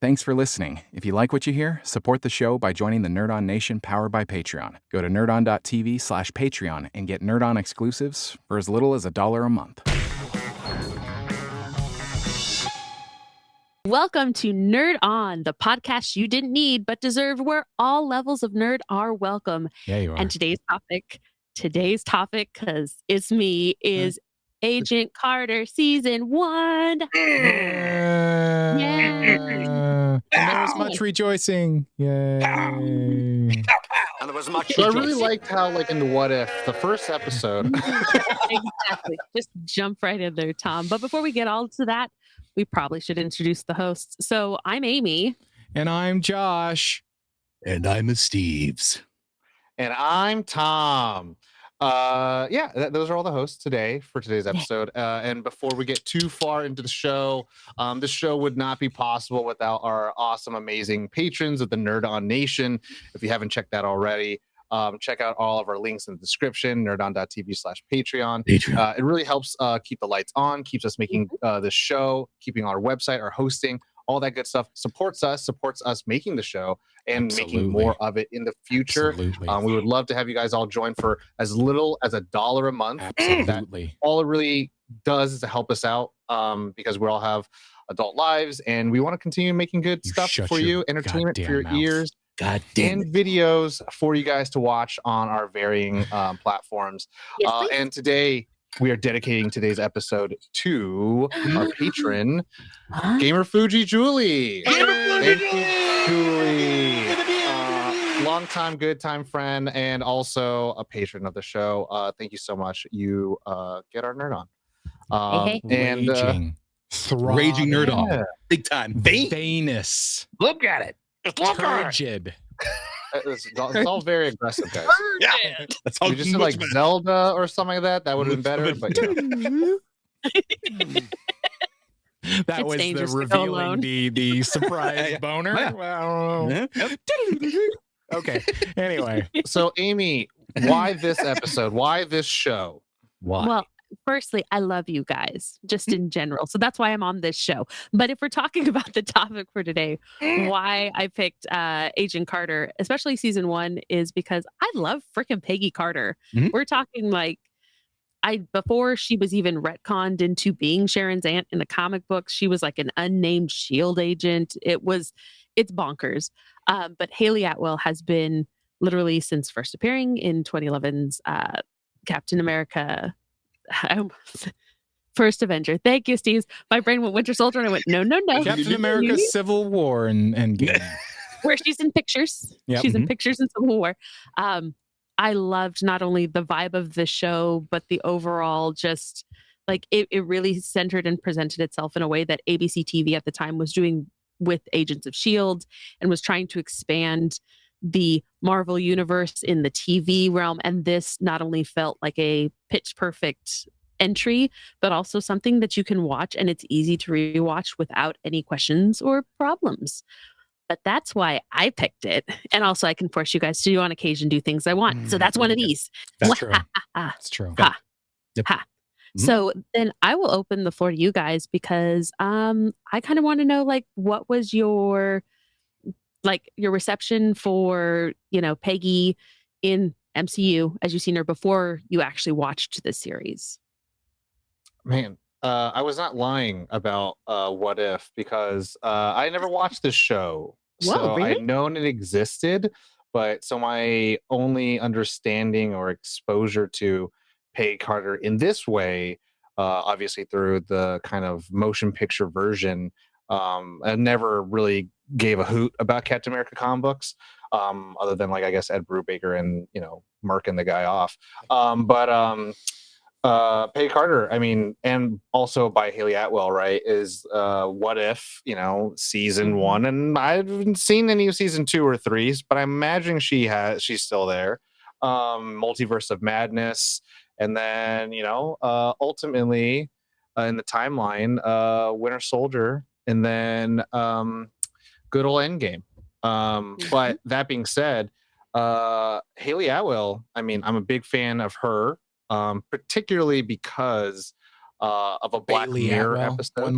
Thanks for listening. If you like what you hear, support the show by joining the Nerd On Nation powered by Patreon. Go to nerdon.tv/Patreon and get Nerd On exclusives for as little as $1 a month. Welcome to Nerd On, the podcast you didn't need but deserve, where all levels of nerd are welcome. Yeah, you are. And today's topic, because it's me, is Agent Carter Season 1. Yeah. And there was much rejoicing. Yay. And there was much So I really liked how, like in the What If, the first episode. Exactly. Just jump right in there, Tom. But before we get all to that, we probably should introduce the hosts. So I'm Amy. And I'm Josh. And I'm Esteves. And I'm Tom. Those are all the hosts today for today's episode. And before we get too far into the show, this show would not be possible without our awesome, amazing patrons of the Nerd On Nation. If you haven't checked that already, check out all of our links in the description, nerdon.tv/Patreon. It really helps keep the lights on, keeps us making the show, keeping our website, our hosting, all that good stuff, supports us making the show and making more of it in the future. We would love to have you guys all join for as little as $1 a month. Absolutely. All it really does is to help us out because we all have adult lives and we want to continue making good stuff for you, entertainment for your ears. And videos for you guys to watch on our varying platforms. And today we are dedicating today's episode to our patron, Gamer Fuji Julie. Thank you, Julie. Long time, good time friend, and also a patron of the show. Thank you so much. You get our Nerd On. And Raging Nerd On. Big time. Venus. Look at it. Turgid. It's all very aggressive, guys. Yeah, that's all. You just said like Zelda or something like that. That would have been better. But that was the revealing the surprise boner. Well, okay. Anyway, so Amy, why this episode? Why this show? Why? Well, firstly, I love you guys just in general. So that's why I'm on this show. But if we're talking about the topic for today, why I picked Agent Carter, especially season 1, is because I love freaking Peggy Carter. Mm-hmm. We're talking like before she was even retconned into being Sharon's aunt in the comic books, she was like an unnamed SHIELD agent. It's bonkers. But Haley Atwell has been literally since first appearing in 2011's Captain America First Avenger. Thank you, Steve. My brain went Winter Soldier and I went, no. Captain America Civil War and where she's in pictures. Yep. She's in pictures in Civil War. I loved not only the vibe of the show, but the overall just like it really centered and presented itself in a way that ABC TV at the time was doing with Agents of S.H.I.E.L.D. and was trying to expand the Marvel universe in the TV realm. And this not only felt like a pitch perfect entry, but also something that you can watch and it's easy to rewatch without any questions or problems. But that's why I picked it. And also I can force you guys to on occasion do things I want. So that's one of these. That's true. That's true. Ha. Yep. Ha. So then I will open the floor to you guys because I kind of want to know like what was your reception for, Peggy in MCU as you've seen her before you actually watched the series? Man, I was not lying about What If because I never watched this show. Whoa, so really? I'd known it existed, but so my only understanding or exposure to Peggy Carter in this way, obviously through the kind of motion picture version, I never really gave a hoot about Captain America comic books, other than like I guess Ed Brubaker and murking the guy off. Peggy Carter, I mean, and also by Haley Atwell, right? Is What If season 1, and I haven't seen any of season 2 or 3s, but I'm imagining she's still there. Multiverse of Madness, and then ultimately in the timeline, Winter Soldier, and then good old Endgame. But that being said, Haley Atwell, I mean, I'm a big fan of her, particularly because of a Black Bailey Mirror Atwell, episode.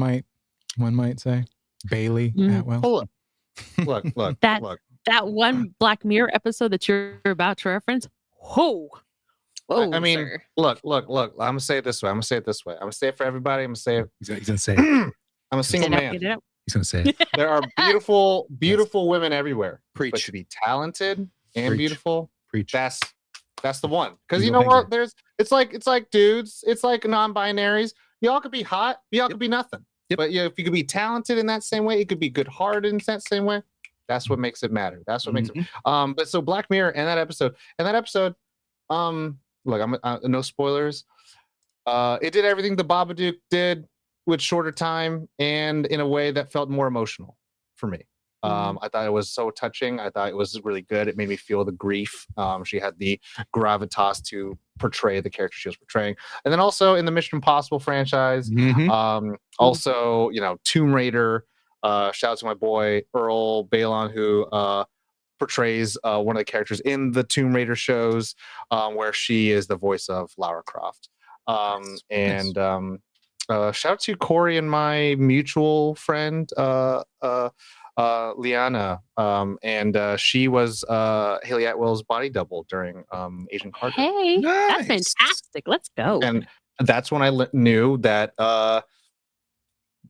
one might say. Bailey Mm. Atwell. Hold up. Look. That one Black Mirror episode that you're about to reference. Whoa. Whoa, I mean, sir. look. I'm gonna say it this way. I'm gonna say it for everybody. I'm gonna say it. He's gonna say it. I'm a single Get it out, man. get it out. He's gonna say it. There are beautiful women everywhere. But Preach. to be talented and Preach. beautiful, Preach. that's the one. Because You you go know what? hanger. It's like dudes. It's like non-binaries. Y'all could be hot. Y'all could be nothing. Yep. But if you could be talented in that same way, it could be good-hearted in that same way. That's what makes it matter. That's what makes it. But so Black Mirror and that episode, look, I'm no spoilers. It did everything the Babadook did with shorter time and in a way that felt more emotional for me. I thought it was so touching. I thought it was really good. It made me feel the grief. She had the gravitas to portray the character she was portraying. And then also in the Mission Impossible franchise, also, Tomb Raider, shout out to my boy Earl Balon, who portrays one of the characters in the Tomb Raider shows, where she is the voice of Lara Croft. Shout out to Corey and my mutual friend Liana, and she was Haley Atwell's body double during Agent Carter. Hey, that's Nice. fantastic. Let's go. And that's when I knew that.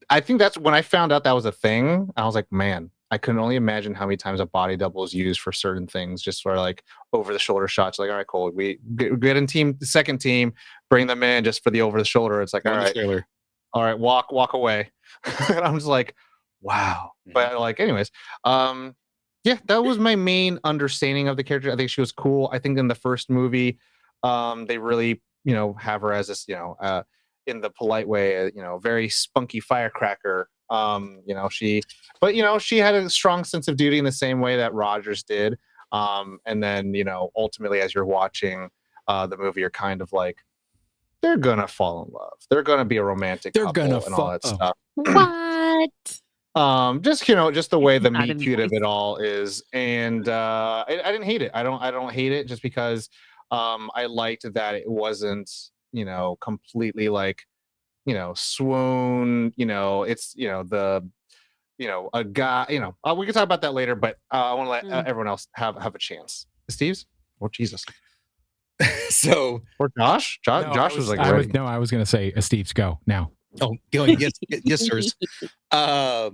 I think that's when I found out that was a thing. I was like, man, I can only imagine how many times a body double is used for certain things, just for like over the shoulder shots. Like, all right, cool. We get in the second team, bring them in just for the over the shoulder. It's like, all right, walk away. And I'm just like, wow. But like, anyways, yeah, that was my main understanding of the character. I think she was cool. I think in the first movie, they really, have her as this, in the polite way, very spunky firecracker. She had a strong sense of duty in the same way that Rogers did. And then, ultimately, as you're watching the movie, you're kind of like, they're gonna fall in love. They're gonna be a romantic couple and all that stuff. What? Just the way the Not meet in cute of voice. it all is, and I didn't hate it. I don't hate it just because I liked that it wasn't completely like swoon. It's a guy. We can talk about that later, but I want to let everyone else have a chance. Steve's? Oh Jesus! So Or Josh? Josh was like ready. I was going to say, Esteves, go now. Oh, going yes, sirs. So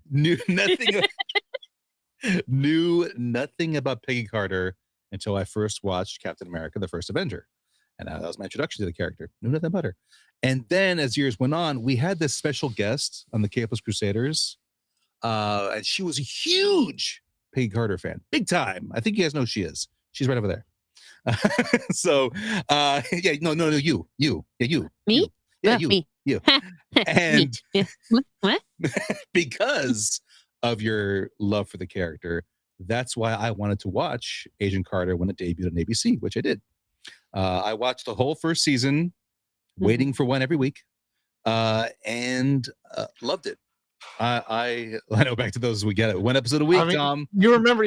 knew nothing about Peggy Carter until I first watched Captain America: The First Avenger, and that was my introduction to the character. Knew nothing about her, and then as years went on, we had this special guest on the Capeless Crusaders, and she was a huge Peggy Carter fan, big time. I think you guys know who she is. She's right over there. So, yeah, no, you, Me? yeah, Me. you, and Yeah. What? because of your love for the character, that's why I wanted to watch Agent Carter when it debuted on ABC, which I did. I watched the whole first season, waiting for one every week, and loved it. I know, back to those, we get it, one episode a week. Tom, you remember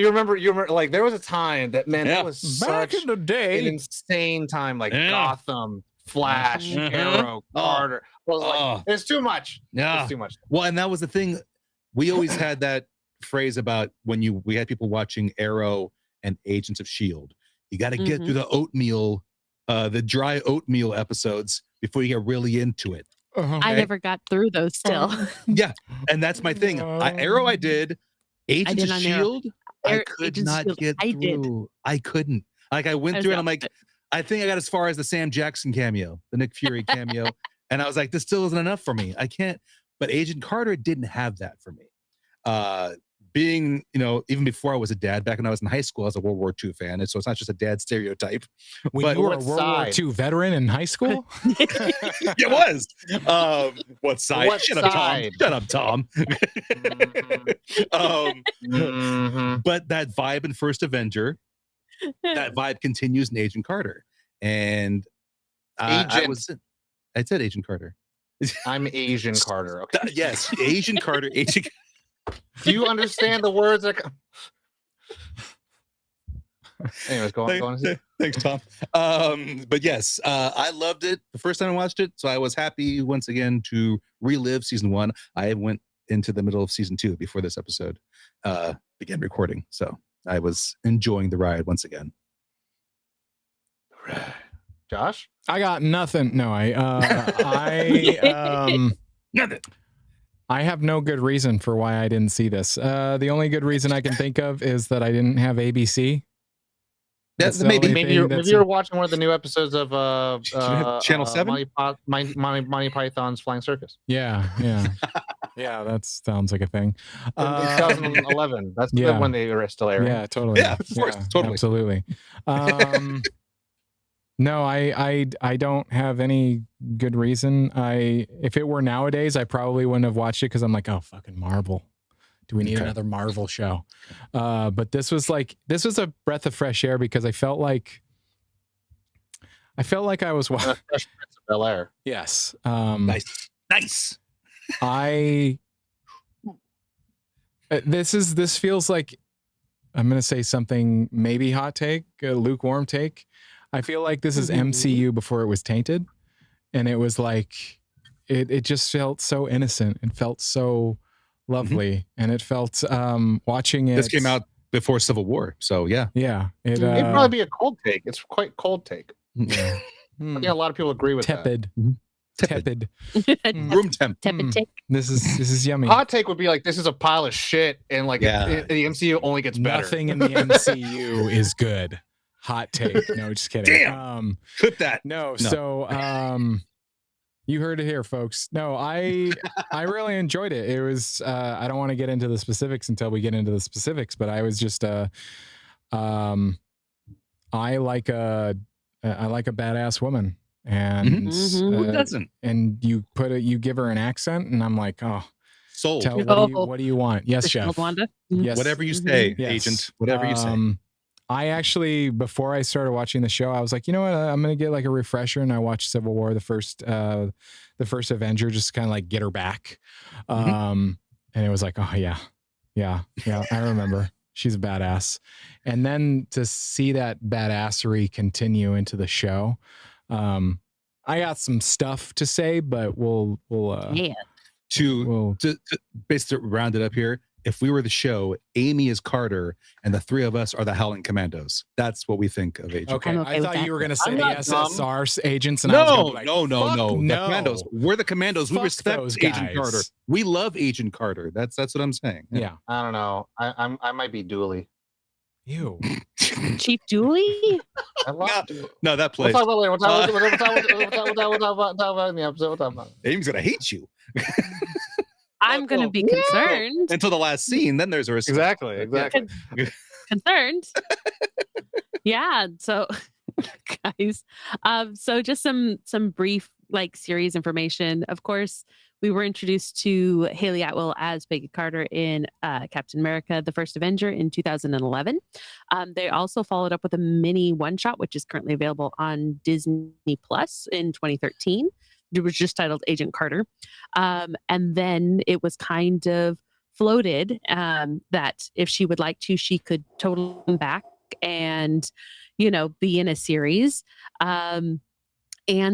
like there was a time that that was Back such in the day, an insane time, like Yeah. Gotham, Flash, Mhm. Arrow, Carter. Well, like, it's too much. Yeah. It's too much. Well, and that was the thing. We always had that phrase about when we had people watching Arrow and Agents of S.H.I.E.L.D. You got to get through the oatmeal, the dry oatmeal episodes before you get really into it. I never got through those still. Yeah, and that's my thing. Arrow, I did. Agents did of on Arrow. S.H.I.E.L.D., I could Agents of not S.H.I.E.L.D., get I did. through. I couldn't. Like, I went I was through it, the I'm like, opposite. I think I got as far as the Sam Jackson cameo, the Nick Fury cameo. And I was like, this still isn't enough for me. I can't. But Agent Carter didn't have that for me. Being, even before I was a dad, back when I was in high school, I was a World War II fan. And so it's not just a dad stereotype. When But you were a what World War side? II veteran in high school? it was. What side? What Shut side? up, Tom. But that vibe in First Avenger, that vibe continues in Agent Carter. And I said Agent Carter. I'm Asian Carter. Okay. Yes, Agent Carter. Agent. Do you understand the words? Anyways, go on. Thanks, Tom. But yes, I loved it the first time I watched it, so I was happy once again to relive season one. I went into the middle of season 2 before this episode began recording. So I was enjoying the ride once again. Josh? I got nothing. No, Nothing. I have no good reason for why I didn't see this. The only good reason I can think of is that I didn't have ABC. That's the maybe only Maybe thing you're watching one of the new episodes of Channel 7? Monty Python's Flying Circus. Yeah. Yeah, that sounds like a thing. In 2011. That's yeah. when they were still airing. Yeah, totally. Yeah, of course, totally. Absolutely. No, I don't have any good reason. If it were nowadays, I probably wouldn't have watched it because I'm like, oh, fucking Marvel. Do we need another Marvel show? But this was a breath of fresh air because I felt like I was watching Fresh Prince of Bel-Air. Yes. Nice. This feels like I'm going to say something maybe hot take, a lukewarm take. I feel like this is MCU before it was tainted, and it was like it just felt so innocent and felt so lovely, and it felt watching it. This came out before Civil War, so yeah. It'd It'd probably be a cold take. It's quite cold take. yeah. I think a lot of people agree with Tepid. Tepid. Room temp. Tepid take. This is yummy. Hot take would be like, this is a pile of shit, and like the MCU only gets better. Nothing in the MCU is good. Hot take. No, just kidding. Damn. Clip that. No. So you heard it here, folks. No, I really enjoyed it. It was I don't want to get into the specifics until we get into the specifics, but I was just I like a badass woman. And Who doesn't? And you give her an accent, and I'm like, oh, sold. What do you want? Yes, chef. Wanda. Yes. Whatever you say, Yes. agent. Whatever you say. I actually, before I started watching the show, I was like, you know what? I'm gonna get like a refresher, and I watched Civil War, the first Avenger, just kind of like get her back. And it was like, oh yeah, I remember. She's a badass. And then to see that badassery continue into the show, I got some stuff to say, but we'll to basically round it up here. If we were the show, Amy is Carter, and the three of us are the Howling Commandos. That's what we think of Agent. Okay, okay I with thought that. you were going to say I'm the not SSR agents, and I was gonna be like, no. The no. Commandos. We're the Commandos. We Fuck respect those Agent guys. Carter. We love Agent Carter. That's what I'm saying. Yeah. I don't know. I might be Dooley. Ew. Chief Dooley. I love Dooley. No, that We'll plays. talk about it later. We'll talk about in the episode. We'll talk about it. Amy's gonna hate you I'm going to be concerned. until the last scene. Then there's a respect. Exactly. Concerned. Yeah. So, guys, so just some brief like series information. Of course, we were introduced to Haley Atwell as Peggy Carter in Captain America: The First Avenger in 2011. They also followed up with a mini one-shot, which is currently available on Disney Plus in 2013. It was just titled Agent Carter. And then it was kind of floated that if she would like to, she could totally come back and, be in a series. And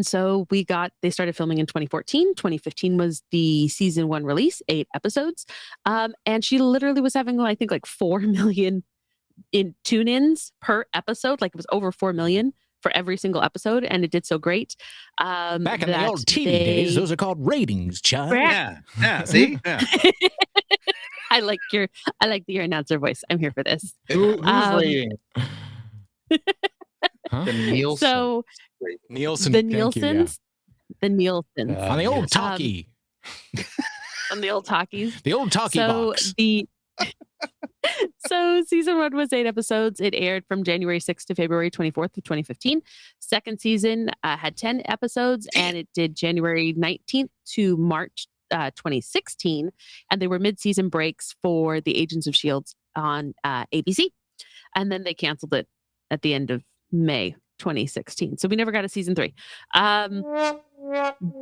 so they started filming in 2014. 2015 was the season 1 release, 8 episodes. And she literally was having, I think, like 4 million in tune-ins per episode. Like it was over 4 million for every single episode, and it did so great. Back in the old TV days, those are called ratings, child. Yeah. See, yeah. I like your announcer voice. I'm here for this. Who's rating? Huh? The Nielsen. So Nielsen. the thank you, Nielsens, the Nielsens on the old talkie. on the old talkies. The old talkie box. So season 1 was 8 episodes. It aired from January 6th to February 24th of 2015. Second season had 10 episodes, and it did January 19th to March 2016. And they were mid-season breaks for the Agents of S.H.I.E.L.D. on ABC. And then they canceled it at the end of May 2016. So we never got a season 3.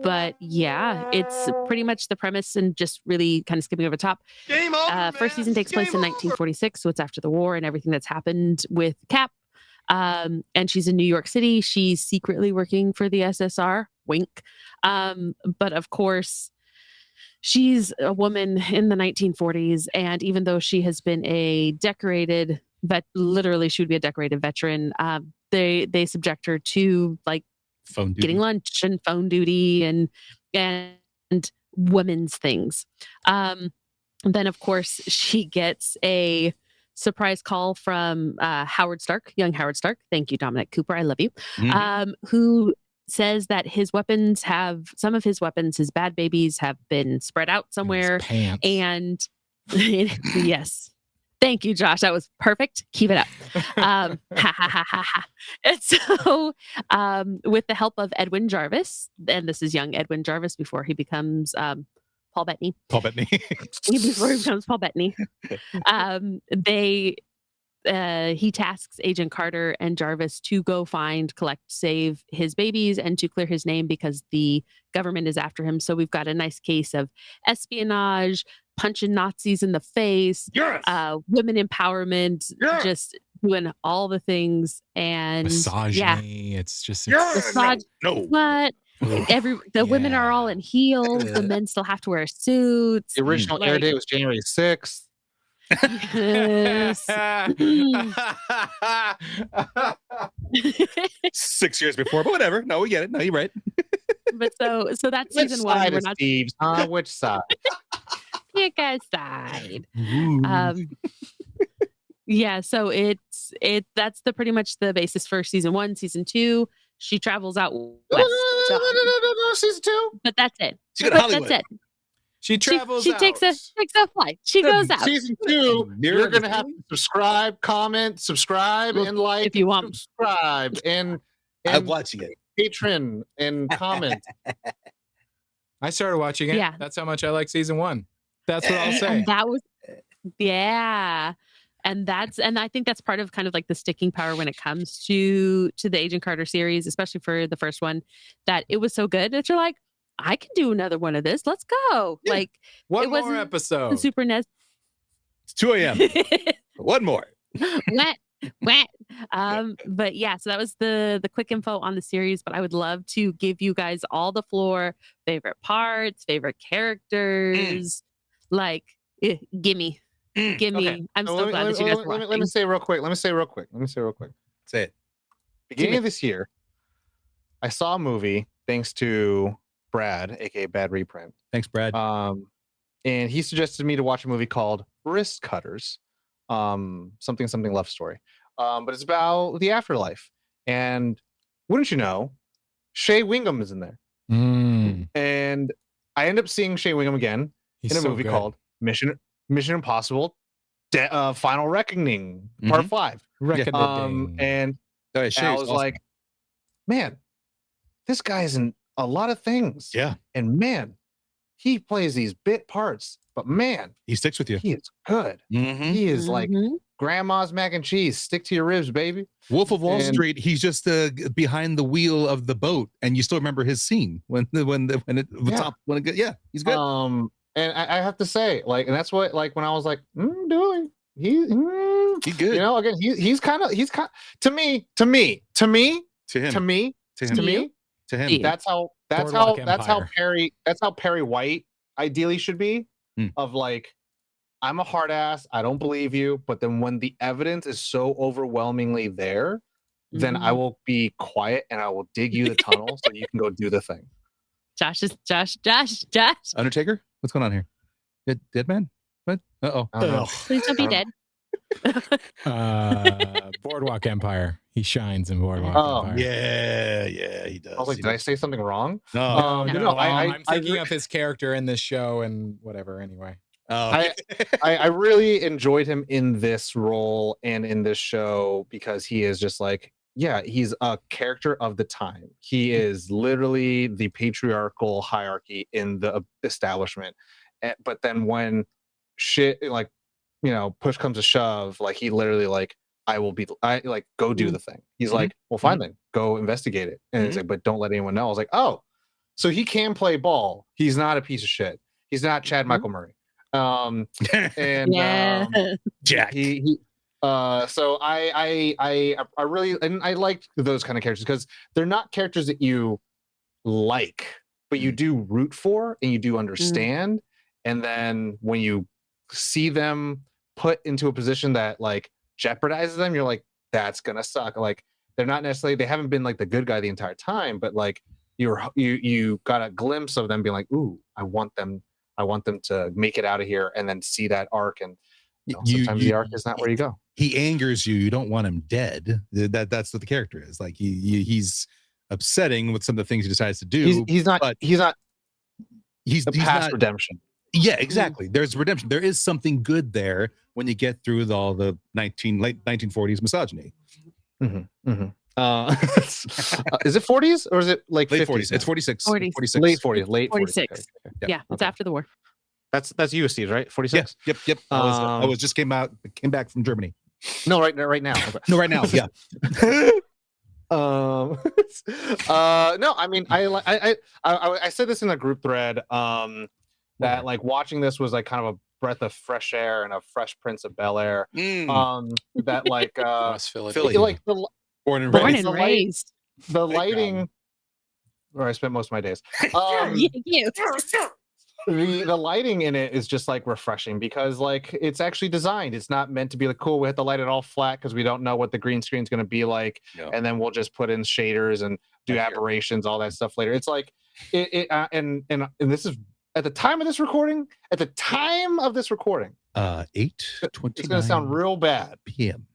But yeah, it's pretty much the premise, and just really kind of skipping over the top. Game over, First season takes place in 1946, so it's after the war and everything that's happened with Cap. And she's in New York City. She's secretly working for the SSR. Wink. But of course, she's a woman in the 1940s, and even though she has been a decorated literally she would be a decorated veteran, they subject her to like Phone duty. getting lunch and phone duty and women's things. Then of course she gets a surprise call from Howard Stark, young Howard Stark. Thank you, Dominic Cooper. I love you. Mhm. Who says that some of his weapons, his bad babies, have been spread out somewhere. Pants. And yes. Thank you, Josh. That was perfect. Keep it up. Ha ha ha ha ha. And so, with the help of Edwin Jarvis, and this is young Edwin Jarvis before he becomes Paul Bettany. Paul Bettany. Before he becomes Paul Bettany, he tasks Agent Carter and Jarvis to go find, collect, save his babies and to clear his name because the government is after him. So we've got a nice case of espionage, punching Nazis in the face, Yes. women empowerment, Yes. just doing all the things. And Misogyny. It's just No. what? The women are all in heels. The men still have to wear suits. The original air date was January 6th. Yes. 6 years before, but whatever. No, we get it. No, you're right. But so that's Which season one. side We're is not Steve's? Huh? Which side? pick a side. Ooh. Yeah, so that's pretty much the basis for season one. Season two, she travels out west. No, season 2. But that's it. She got Hollywood. That's it. She travels She out. takes a flight. She goes out. Season 2, you're gonna have to subscribe, comment, subscribe, and like if you want. subscribe and I'm watching it. patron and comment. I started watching it. Yeah. That's how much I like season 1. That's what I'll say. And that was and I think that's part of kind of like the sticking power when it comes to the Agent Carter series, especially for the first one, that it was so good that you're like, I can do another one of this. Let's go. Yeah. Like One it more wasn't episode. super It's 2 a.m. One more. wet. But yeah, so that was the quick info on the series. But I would love to give you guys all the floor, favorite parts, favorite characters. Like, gimme. Okay. I'm so glad that you guys are watching. Let me say real quick. Say it. Beginning of this year, I saw a movie thanks to Brad, aka Bad Reprint. Thanks, Brad. And he suggested me to watch a movie called Wrist Cutters. Something love story. But it's about the afterlife. And wouldn't you know, Shea Wingham is in there. And I end up seeing Shea Wingham again He's in a so movie good. called Mission Impossible Final Reckoning Part 5. Reckoning. And Oh, yeah, I Shay's was awesome. like, man, this guy's in a lot of things. Yeah, And man, he plays these bit parts, but man, he sticks with you. he is good. Mm-hmm. He is like Mhm. grandma's mac and cheese. Stick to your ribs, baby. Wolf of Wall And- Street. He's just behind the wheel of the boat, and you still remember his scene when he's good. And I have to say, like, and that's what, like, when I was like, Dooley, he's He's good. You know, again, he's kind of to me, to him, to me, to him, To you? that's how Boardwalk Empire. that's how Perry White ideally should be. Hmm. Of like, I'm a hard ass, I don't believe you, but then when the evidence is so overwhelmingly there, then I will be quiet and I will dig you the tunnel so you can go do the thing. Josh. Undertaker. What's going on here? Dead man. What? Uh-oh. I don't know. Please don't be dead. Boardwalk Empire. He shines in Boardwalk Oh, Empire. Yeah, he does. I was like, He did I does. say something wrong? No. No, I I'm thinking of his character in this show and whatever. Anyway, Oh. I really enjoyed him in this role and in this show because he is just like, yeah, he's a character of the time. He is literally the patriarchal hierarchy in the establishment. But then when shit, like, you know, push comes to shove, like, he literally like, I like, go do the thing. He's like, well, fine then, go investigate it. And it's like, but don't let anyone know. I was like, oh, so he can play ball. He's not a piece of shit. He's not Chad Michael Murray. And Yeah. Jack. So I really, and I like those kind of characters because they're not characters that you like, but you do root for and you do understand. and then when you see them put into a position that like jeopardizes them, you're like, that's gonna suck. Like they're not necessarily, they haven't been like the good guy the entire time, but like you got a glimpse of them being like, ooh, I want them to make it out of here, and then see that arc. And sometimes the arc is not where you go. He angers you. You don't want him dead. That's what the character is. Like he's upsetting with some of the things he decides to do. He's not he's past not redemption. Yeah, exactly. There's redemption. There is something good there when you get through all the late 1940s misogyny. Mm-hmm, mm-hmm. Is it 40s or is it like late 50s? 40s? It's 46. 40s. 46. Late 40s. Late 46. 40s. Okay. Yeah, it's after the war. That's you, Steve, right? 46. Yep. I was just came back from Germany. No, right now. Okay. No, right now. Yeah. No, I mean, I said this in a group thread. That like watching this was like kind of a breath of fresh air and a Fresh Prince of Bel-Air. That like West Philly. like the Born and Born raised. and raised. The lighting, where I spent most of my days. The lighting in it is just like refreshing because like it's actually designed. It's not meant to be like, cool, we have to light it all flat because we don't know what the green screen is going to be like, and then we'll just put in shaders and do aberrations, all that stuff later. It's like and this is at the time of this recording. 8:29 it's gonna sound real bad p.m.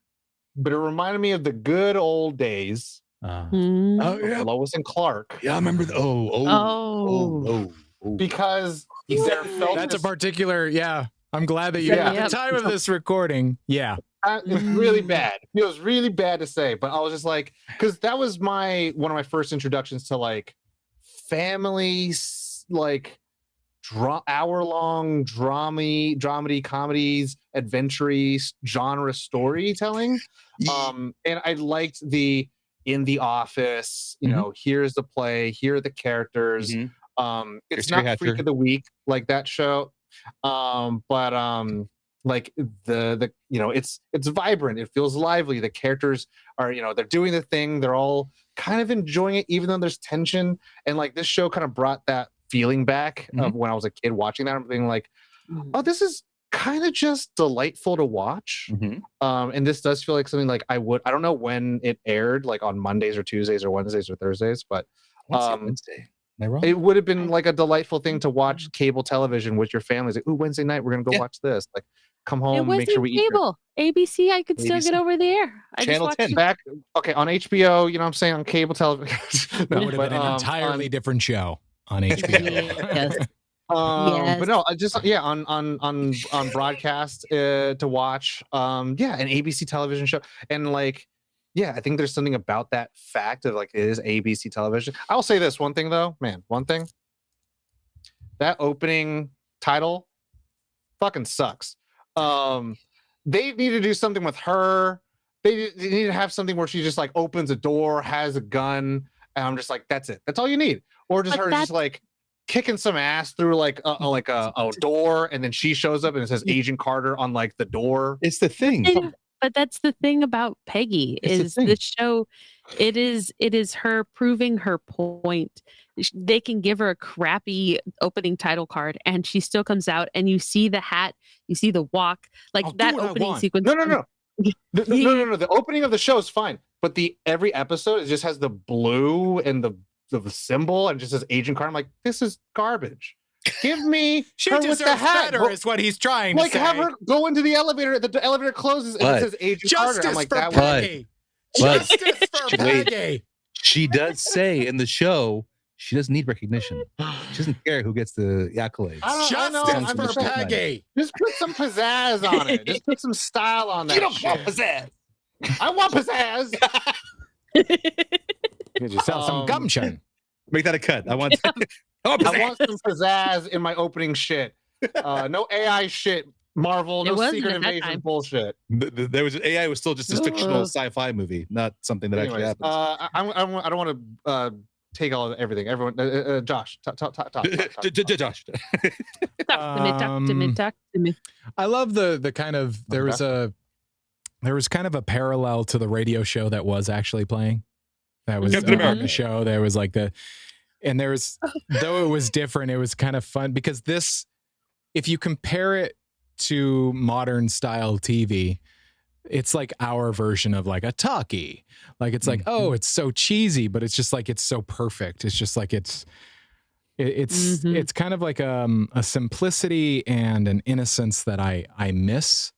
but it reminded me of the good old days. Oh yeah, Lois and Clark. Yeah, I remember. Because there felt that's a particular. Yeah, I'm glad that you. At the time of this recording, yeah, it's really bad. It was really bad to say, but I was just like, because that was one of my first introductions to like families, like hour-long dramedy comedies, adventure genre storytelling. And I liked the In the Office, you know, here's the play, here are the characters. It's not Freak of the Week like that show, but like the it's vibrant, it feels lively, the characters are, they're doing the thing, they're all kind of enjoying it even though there's tension. And like this show kind of brought that feeling back of when I was a kid watching that. I'm being like, oh, this is kind of just delightful to watch. And this does feel like something like I don't know when it aired, like on Mondays or Tuesdays or Wednesdays or Thursdays, but Wednesday. Am I wrong? It would have been like a delightful thing to watch cable television with your families. Like, ooh, Wednesday night we're gonna go watch this. Like, come home, make sure we eat. Cable ABC, I could still get over there. Channel 10 back. Okay, on HBO. You know what I'm saying, on cable television. That would have been an entirely different show on HBO. Yes. But no, I just on broadcast to watch. An ABC television show, and like, yeah, I think there's something about that fact of like it is ABC television. I'll say this one thing though, man. One thing. That opening title fucking sucks. They need to do something with her. They need to have something where she just like opens a door, has a gun, and I'm just like, that's it. That's all you need. Or just her just like kicking some ass through like a door, and then she shows up and it says Agent Carter on like the door. It's the thing. But that's the thing about Peggy is this show. It is her proving her point. They can give her a crappy opening title card, and she still comes out. And you see the hat, you see the walk, like that opening sequence. No. The opening of the show is fine, but every episode it just has the blue and the symbol and just says Agent Carter. I'm like, this is garbage. Give me her with the hat. Better is what he's trying to say. Have her go into the elevator. The elevator closes and it says Agent Carter. I'm like, that Peggy. Justice for Peggy. She does say in the show she doesn't need recognition. She doesn't care who gets the accolades. Justice for Peggy. Just put some pizzazz on it. Just put some style on that. You don't want pizzazz. I want pizzazz. You just sell some gumption. Make that a cut. I want some pizzazz in my opening shit. No AI shit. Marvel, no Secret Invasion bullshit. There was AI was still just a fictional sci-fi movie, not something that actually happens. I don't want to take everything. Everyone, Josh, talk. Josh, talk to me. I love the kind of there was kind of a parallel to the radio show that was actually playing. That was on the show. There was like though it was different, it was kind of fun because this if you compare it to modern style TV, it's like our version of like a talkie. Like it's like, oh, it's so cheesy, but it's just like it's so perfect. It's just like it's kind of like a simplicity and an innocence that I miss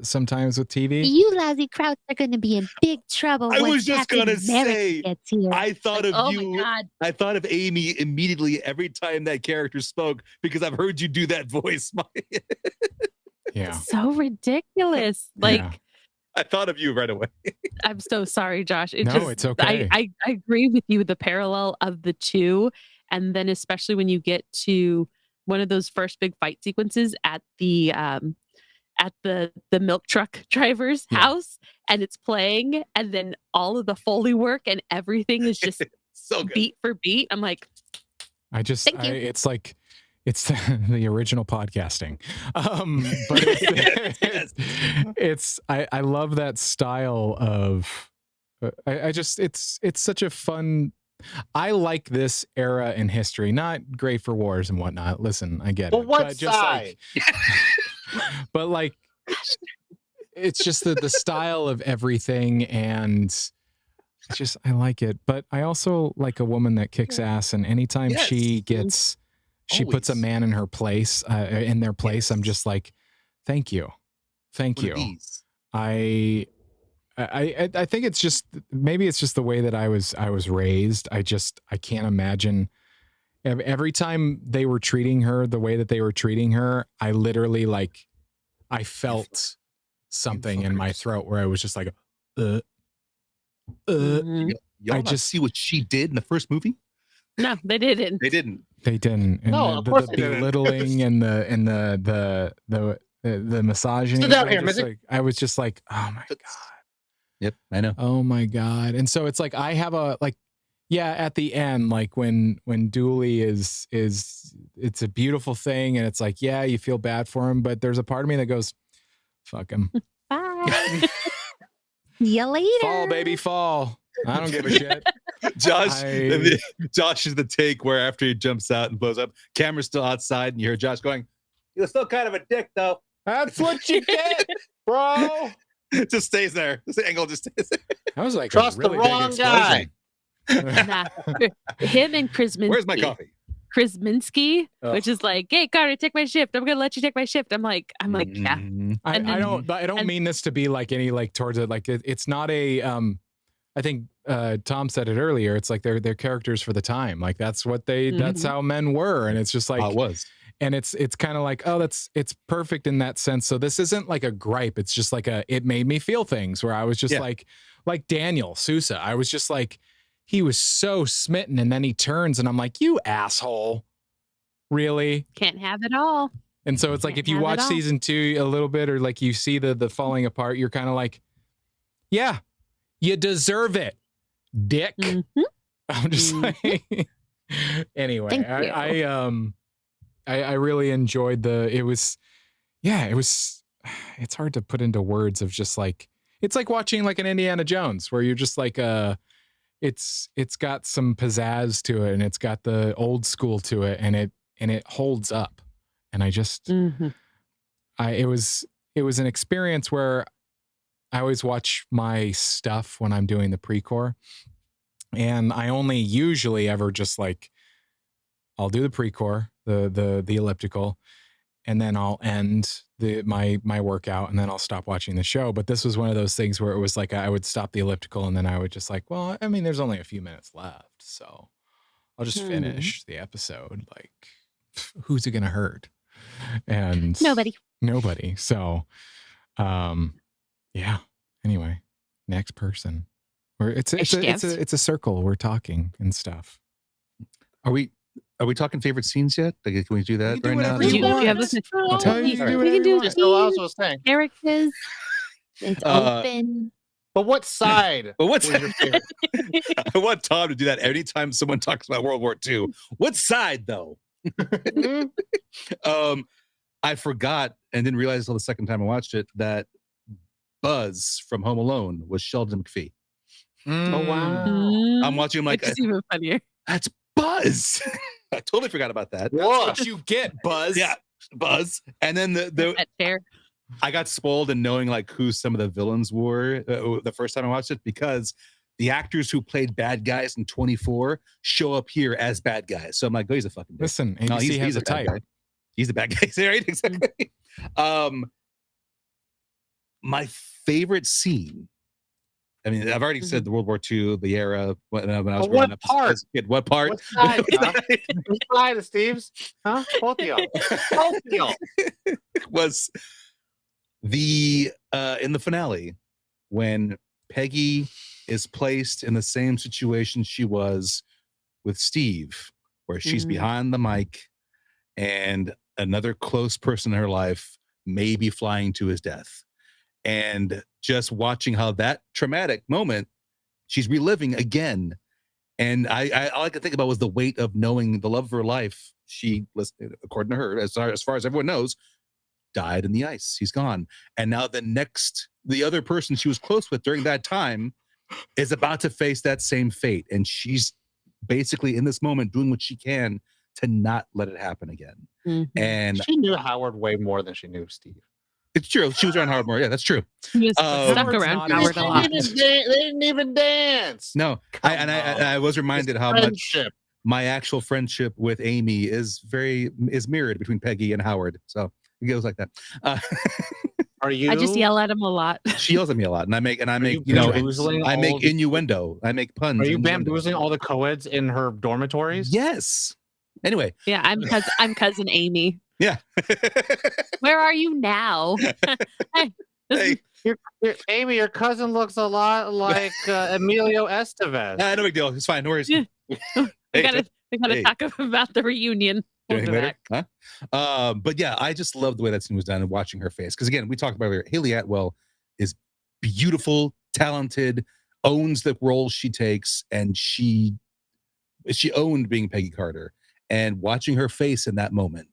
sometimes with TV. You lousy Krauts are going to be in big trouble. I when was just Captain gonna America say, gets here. I thought Like, of oh you. my God. I thought of Amy immediately every time that character spoke because I've heard you do that voice. Yeah. So ridiculous. Like, Yeah. I thought of you right away. I'm so sorry, Josh. It's okay. I agree with you, the parallel of the two. And then especially when you get to one of those first big fight sequences at the milk truck driver's house, and it's playing, and then all of the Foley work and everything is just So good. beat for beat. I'm like, Thank you. It's like it's the original podcasting. But I love that style of it's such a fun. I like this era in history. Not great for wars and whatnot. Listen, I get But it. what but just side? but like it's just the style of everything, and it's just I like it. But I also like a woman that kicks ass, and anytime she puts a man in her place, in their place, I'm just like, thank you. I think it's just maybe it's just the way that I was raised. I can't imagine every time they were treating her the way that they were treating her. I literally like I felt something in my throat where I was just like, Y'all not see what she did in the first movie? no, they didn't. They didn't. And No, of course the they didn't. belittling and the misogyny. Sit down here, Missy. I was just like, oh my God. Yep, I know. Oh my God. And so it's like I have at the end, like when Dooley is it's a beautiful thing, and it's like, yeah, you feel bad for him, but there's a part of me that goes, fuck him. Bye. See you later. Fall, baby, fall. I don't give a shit. Josh is the take where after he jumps out and blows up, camera's still outside, and you hear Josh going, "You're still kind of a dick, though." That's what you get, bro. It just stays there. This angle just stays there. I was like, Trust the wrong guy. Nah. Him and Krasinski. Where's my coffee? Krasinski, which is like, hey Carter, take my shift. I'm gonna let you take my shift. I'm like, yeah. I don't mean this to be like any like towards it. Like it's not a I think Tom said it earlier. It's like they're characters for the time. Like that's what that's how men were. And it's just like it was. And it's kind of like, oh, it's perfect in that sense. So this isn't like a gripe. It's just like it made me feel things where I was just like Daniel Sousa. I was just like, he was so smitten, and then he turns and I'm like, you asshole. Really? Can't have it all. And so it's like, if you watch season 2 a little bit, or like you see the falling apart, you're kind of like, yeah, you deserve it, dick. Mm-hmm. I'm just like, anyway, I really enjoyed it's hard to put into words of just like, it's like watching like an Indiana Jones where you're just like, it's got some pizzazz to it, and it's got the old school to it, and it holds up. And I just, it was an experience where I always watch my stuff when I'm doing the pre-core, and I only usually ever just like, I'll do the pre-core, the elliptical, and then I'll end my workout, and then I'll stop watching the show. But this was one of those things where it was like I would stop the elliptical, and then I would just like, well, I mean, there's only a few minutes left, so I'll just finish the episode. Like, who's it gonna hurt? And nobody. So, yeah. Anyway, next person. It's a circle. We're talking and stuff. Are we talking favorite scenes yet? Like, can we do that right now? We can do Just so I was saying. characters. It's open. But what side? Was your favorite? I want Tom to do that anytime someone talks about World War II. What side, though? I forgot and didn't realize until the second time I watched it that Buzz from Home Alone was Sheldon McPhee. Oh wow! I'm watching him like, it's even funnier. That's Buzz. I totally forgot about that. That's what you get, Buzz. Yeah, Buzz. And then That chair. I got spoiled in knowing like who some of the villains were the first time I watched it, because the actors who played bad guys in 24 show up here as bad guys. So I'm like, oh, he's a fucking dick. Listen, ABC has a bad type. guy. He's a bad guy, right? Exactly. My favorite scene. I mean, I've already said the World War II, the era when I was growing up as a kid. What part? What side? Huh? Which side, Esteves? Huh? Both of y'all. Both of y'all. Was the in the finale when Peggy is placed in the same situation she was with Steve, where she's behind the mic and another close person in her life may be flying to his death. And just watching how that traumatic moment she's reliving again. And I all I could think about was the weight of knowing the love of her life. She, according to her, as far as everyone knows, died in the ice. He's gone. And now the other person she was close with during that time is about to face that same fate. And she's basically in this moment doing what she can to not let it happen again. Mm-hmm. And she knew Howard way more than she knew Steve. It's true. She was around Howard more. Yeah, that's true. He was stuck around Howard a lot. They didn't even dance. No, I was reminded how much my actual friendship with Amy is mirrored between Peggy and Howard. So it goes like that. Are you? I just yell at him a lot. She yells at me a lot, and I make I make innuendo. I make puns. Are you bamboozling all the co-eds in her dormitories? Yes. Anyway. Yeah, I'm cousin Amy. Yeah. Where are you now? Hey. Amy, your cousin looks a lot like Emilio Esteves. No big deal. It's fine. No worries. Yeah. We gotta talk about the reunion. Later? Huh? But yeah, I just love the way that scene was done and watching her face. Because again, we talked about earlier, Haley Atwell is beautiful, talented, owns the role she takes, and she owned being Peggy Carter. And watching her face in that moment,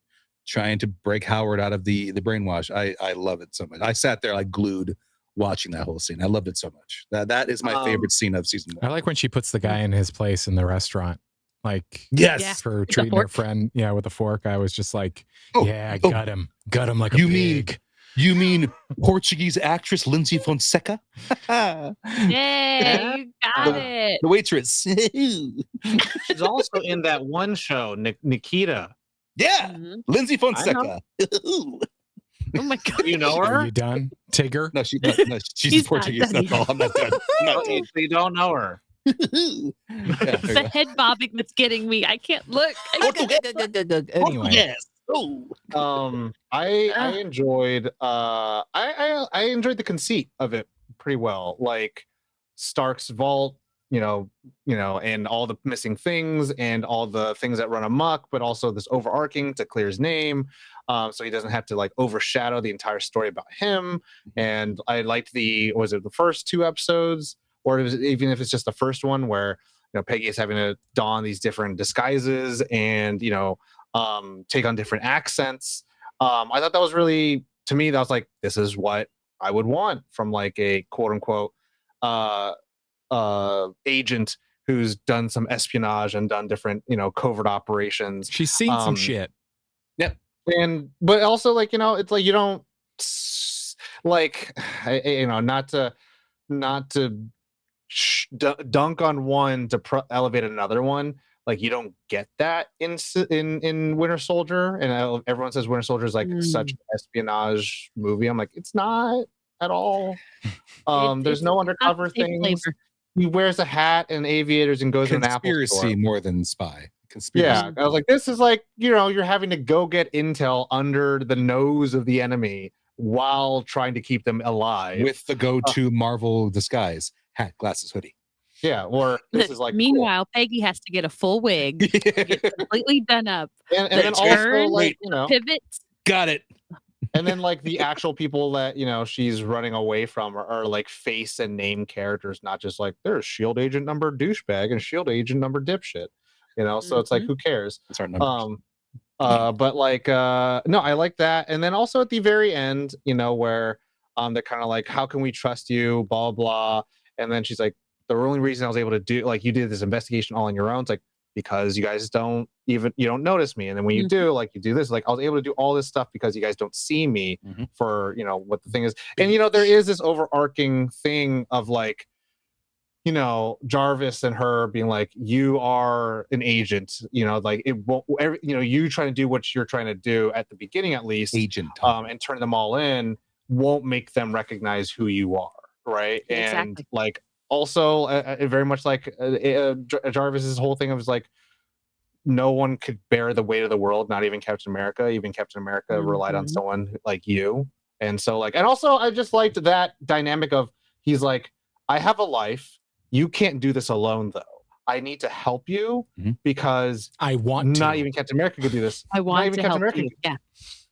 trying to break Howard out of the brainwash, I love it so much. I sat there like glued watching that whole scene. I loved it so much. That is my favorite scene of season 1. I like when she puts the guy in his place in the restaurant. Like, yes, for treating her friend, with a fork. I was just like, got him like a pig. You mean Portuguese actress Lindsay Fonseca? Yay, you got it. The waitress. She's also in that one show, Nikita. Yeah, Lindsay Fonseca. Oh my God. You know her? Are you done? Tigger? No, she's Portuguese. That's all. I'm not done. So you don't know her. It's the head bobbing that's getting me. I can't look. Anyway. Yes. I enjoyed I enjoyed the conceit of it pretty well. Like Stark's vault, and all the missing things and all the things that run amok, but also this overarching to clear his name. So he doesn't have to like overshadow the entire story about him. And I liked the first 2 episodes, or even if it's just the first one where Peggy is having to don these different disguises and take on different accents. I thought that was really, to me, that was like, this is what I would want from like a quote unquote agent who's done some espionage and done different covert operations. She's seen some shit. Yep. But also like it's like you don't like not to dunk on one to elevate another one. Like you don't get that in Winter Soldier, and everyone says Winter Soldier is like such an espionage movie. I'm like, it's not at all. There's no undercover things. Flavor. He wears a hat and aviators and goes to an Apple store. Conspiracy more than spy. Conspiracy. Yeah, I was like, this is like you're having to go get intel under the nose of the enemy while trying to keep them alive with the go-to Marvel disguise: hat, glasses, hoodie. Yeah, or this is like. Meanwhile, cool. Peggy has to get a full wig, get completely done up, and then also like pivots. Got it. And then like the actual people that she's running away from are like face and name characters, not just like there's Shield Agent number douchebag and Shield Agent number dipshit. So it's like, who cares? It's our numbers. But like no, I like that. And then also at the very end, where they're kind of like, how can we trust you, blah blah. And then she's like, the only reason I was able to do, like, you did this investigation all on your own. It's like, because you guys don't notice me. And then when you do, like you do this, like I was able to do all this stuff because you guys don't see me for, what the thing is. And, there is this overarching thing of like, Jarvis and her being like, you are an agent, like it won't, you trying to do what you're trying to do at the beginning, at least agent, and turn them all in won't make them recognize who you are. Right. Exactly. And like, also very much like Jarvis's whole thing was like, no one could bear the weight of the world, not even Captain America. Even Captain America relied on someone like you. And so like, and also I just liked that dynamic of, he's like, I have a life. You can't do this alone, though. I need to help you because I want not to. even Captain America could do this. I want not even to Captain help America you. Yeah.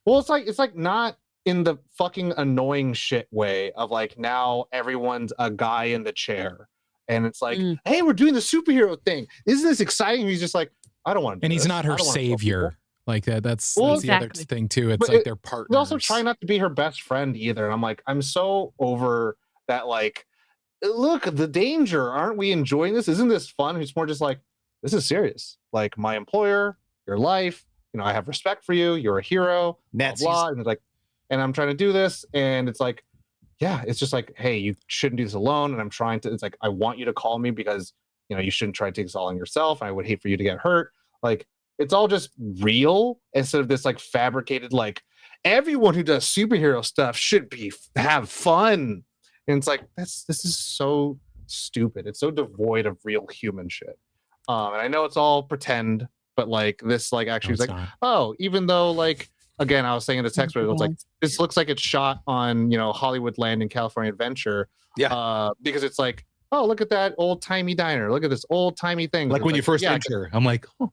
Well, it's like not in the fucking annoying shit way of like, now everyone's a guy in the chair. And it's like, hey, we're doing the superhero thing. Isn't this exciting? He's just like, I don't want to do And he's this. not her savior. Like that. That's the other thing too. It's But like they're partners. But also try not to be her best friend either. And I'm like, I'm so over that. Like, look, the danger. Aren't we enjoying this? Isn't this fun? It's more just like, this is serious. Like my employer, your life. I have respect for you. You're a hero. Blah, blah. And it's like, and I'm trying to do this, and it's like, yeah, it's just like, hey, you shouldn't do this alone. And I'm trying to. It's like, I want you to call me because you shouldn't try to take this all on yourself. I would hate for you to get hurt. Like, it's all just real instead of this like fabricated. Like, everyone who does superhero stuff should have fun. And it's like, this is so stupid. It's so devoid of real human shit. And I know it's all pretend, but like this, like actually was like, oh, even though like, again, I was saying in the text where it was like, this looks like it's shot on, Hollywood Land in California Adventure. Yeah. Because it's like, oh, look at that old timey diner. Look at this old timey thing. Like when you first enter, I'm like, oh.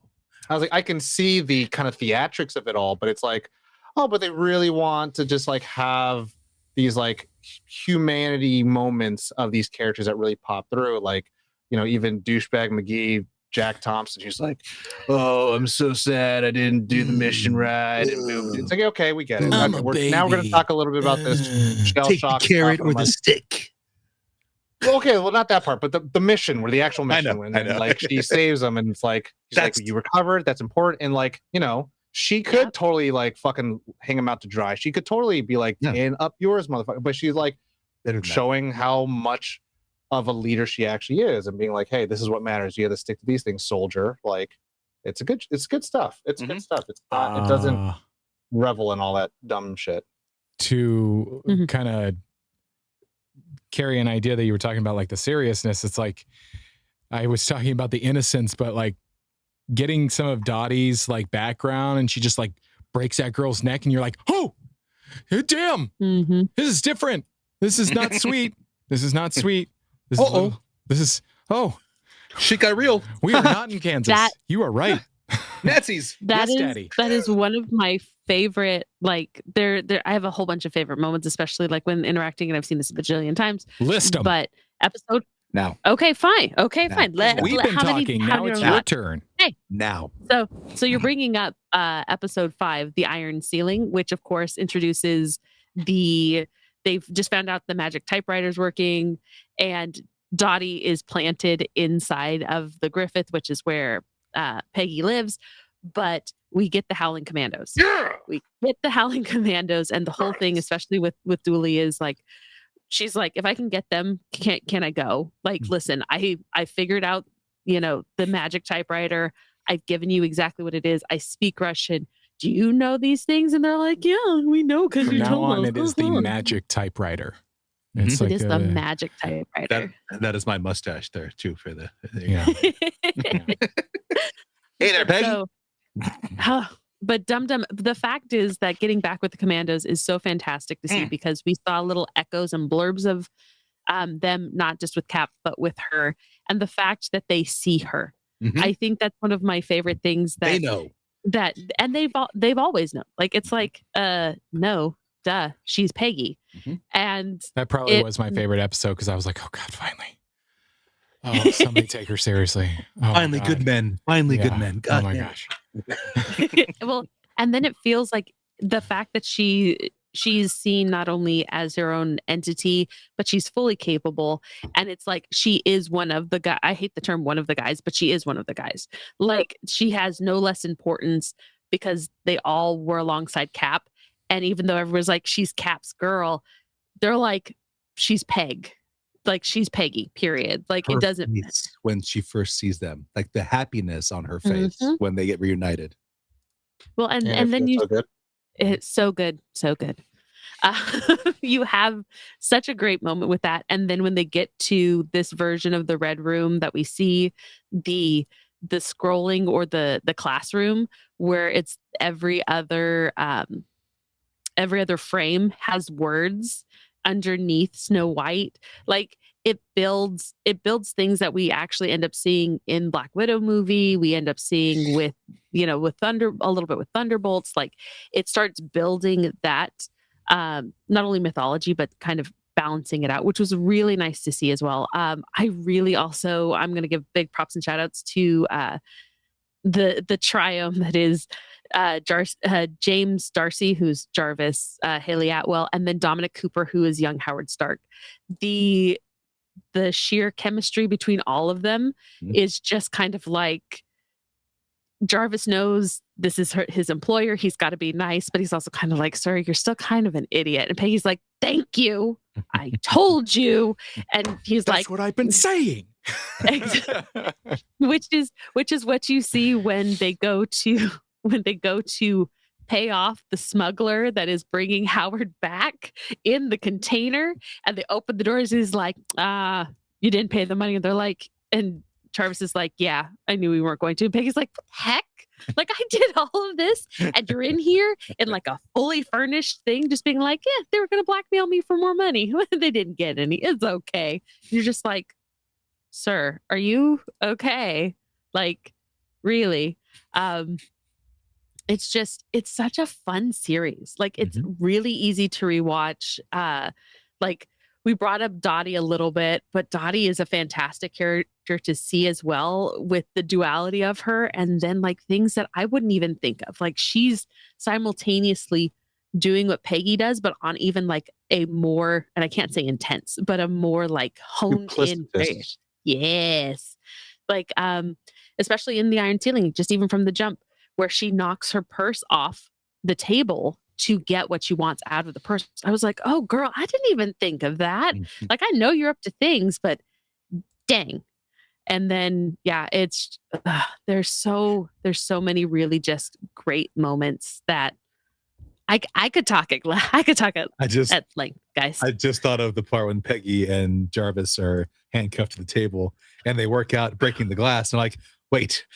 I was like, I can see the kind of theatrics of it all, but it's like, oh, but they really want to just like have these like humanity moments of these characters that really pop through. Like, even douchebag McGee, Jack Thompson, who's like, oh, I'm so sad I didn't do the mission right. It's like, okay, we get it. Now we're going to talk a little bit about this shell take shock the carrot or the like, stick. Well, okay, well, not that part, but the mission, where the actual mission, I know. Like she saves them, and it's like, you recovered. That's important, and like, she could totally like fucking hang him out to dry. She could totally be like, and up yours, motherfucker. But she's like showing how much of a leader she actually is, and being like, hey, this is what matters. You have to stick to these things, soldier. Like, it's good stuff. It's good stuff. It's not, it doesn't revel in all that dumb shit. To kind of carry an idea that you were talking about, like the seriousness, it's like I was talking about the innocence, but like getting some of Dottie's like background, and she just like breaks that girl's neck, and you're like, oh damn, this is different. This is not sweet. This is not sweet. Shit got real. We are not in Kansas. You are right. Nazis. That yes, is Daddy. That is one of my favorite. Like, there. I have a whole bunch of favorite moments, especially like when interacting, and I've seen this a bajillion times. List them. But episode. Now. Okay, fine. Fine. We've been talking. Now it's your turn. Okay. Now. So you're bringing up episode 5, the Iron Ceiling, which of course introduces they've just found out the magic typewriter's working, and Dottie is planted inside of the Griffith, which is where Peggy lives. But we get the Howling Commandos. Yeah! We get the Howling Commandos, and the whole thing, especially with Dooley, is like, she's like, if I can get them, can I go? Like, listen, I figured out, the magic typewriter. I've given you exactly what it is. I speak Russian. Do you know these things? And they're like, yeah, we know because you told us. It is the magic typyper. It's it is the magic typewriter. That is my mustache there too for the. Yeah. Hey there, Peggy. But the fact is that getting back with the Commandos is so fantastic to see, because we saw little echoes and blurbs of them, not just with Cap, but with her. And the fact that they see her. I think that's one of my favorite things that they know. And they've always known. Like, it's like, no, duh, she's Peggy. And that probably was my favorite episode, because I was like, oh God, finally. Oh, somebody take her seriously. Oh, finally, good men. Finally, good men. God, oh my gosh. Well, and then it feels like the fact that she she's seen not only as her own entity, but she's fully capable. And it's like she is one of the guys. I hate the term one of the guys, but she is one of the guys. Like she has no less importance because they all were alongside Cap. And even though everyone's like, she's Cap's girl, they're like, she's Peg. Like she's Peggy, period. Like Her it doesn't. face when she first sees them, like the happiness on her face when they get reunited. Well, and then you. so good. It's so good. So good. You have such a great moment with that. And then when they get to this version of the Red Room that we see, the scrolling or the classroom where it's every other frame has words underneath Snow White. Like it builds things that we actually end up seeing in Black Widow movie. We end up seeing with a little bit with Thunderbolts. Like it starts building that not only mythology but kind of balancing it out, which was really nice to see as well. I really also, I'm going to give big props and shout outs to the triome that is James Darcy, who's Jarvis, Haley Atwell, and then Dominic Cooper, who is young Howard Stark. The sheer chemistry between all of them is just kind of like Jarvis knows this is his employer. He's got to be nice, but he's also kind of like, sir, you're still kind of an idiot. And Peggy's like, thank you. I told you. And he's That's like, what I've been saying. which is what you see when they go to pay off the smuggler that is bringing Howard back in the container, and they open the doors. He's like, you didn't pay the money. And they're like, and Jarvis is like, yeah, I knew we weren't going to. And Peggy's like, what the heck? Like, I did all of this and you're in here in like a fully furnished thing, just being like, yeah, they were going to blackmail me for more money. They didn't get any. It's okay. You're just like, sir, are you okay? Like, really? It's such a fun series. Like, it's really easy to rewatch. Like, we brought up Dottie a little bit, but Dottie is a fantastic character to see as well, with the duality of her. And then like things that I wouldn't even think of. Like she's simultaneously doing what Peggy does, but on even like a more, and I can't say intense, but a more like honed in. Yes. Like, especially in the Iron Ceiling, just even from the jump where she knocks her purse off the table to get what she wants out of the purse. I was like, oh girl, I didn't even think of that. Like, I know you're up to things, but dang. And then, yeah, it's, there's so many really just great moments that I could talk at length, guys. I just thought of the part when Peggy and Jarvis are handcuffed to the table and they work out breaking the glass. And like, wait,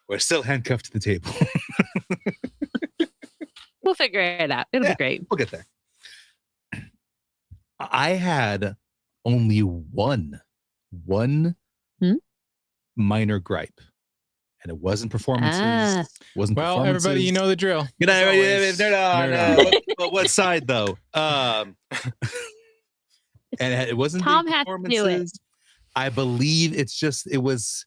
we're still handcuffed to the table. We'll figure it out. It'll be great. We'll get there. I had only one minor gripe, and it wasn't performances. Well, everybody, you know the drill. Good night. But what side though? And it wasn't Tom the has to performances. do it. I believe it was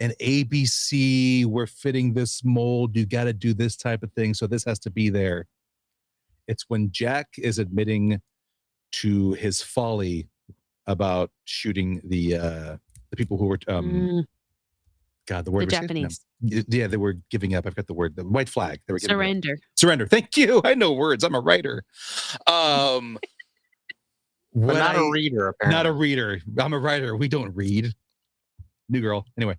an ABC. We're fitting this mold. You got to do this type of thing, so this has to be there. It's when Jack is admitting to his folly about shooting the people who were God, the word the Japanese. Yeah, they were giving up. I've got the word. The white flag. They were giving Surrender. Up. Surrender. Thank you. I know words. I'm a writer. But not a reader, apparently. Not a reader. I'm a writer. We don't read. New girl. Anyway,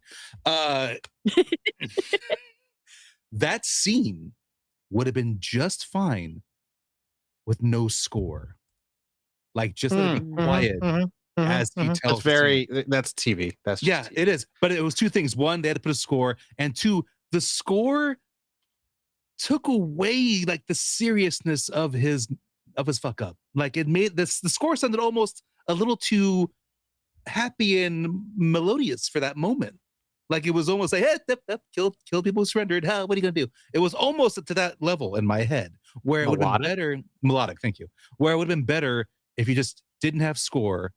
that scene would have been just fine with no score. Like, just let it be quiet as he tells. That's TV. That's yeah, TV. it is. But it was two things. One, they had to put a score, and two, the score took away like the seriousness of his fuck up. Like, it made the score sounded almost a little too happy and melodious for that moment. Like, it was almost like, hey, kill people who surrendered. What are you gonna do? It was almost to that level in my head, where it would have been better. Melodic, thank you. Where it would have been better if you just didn't have score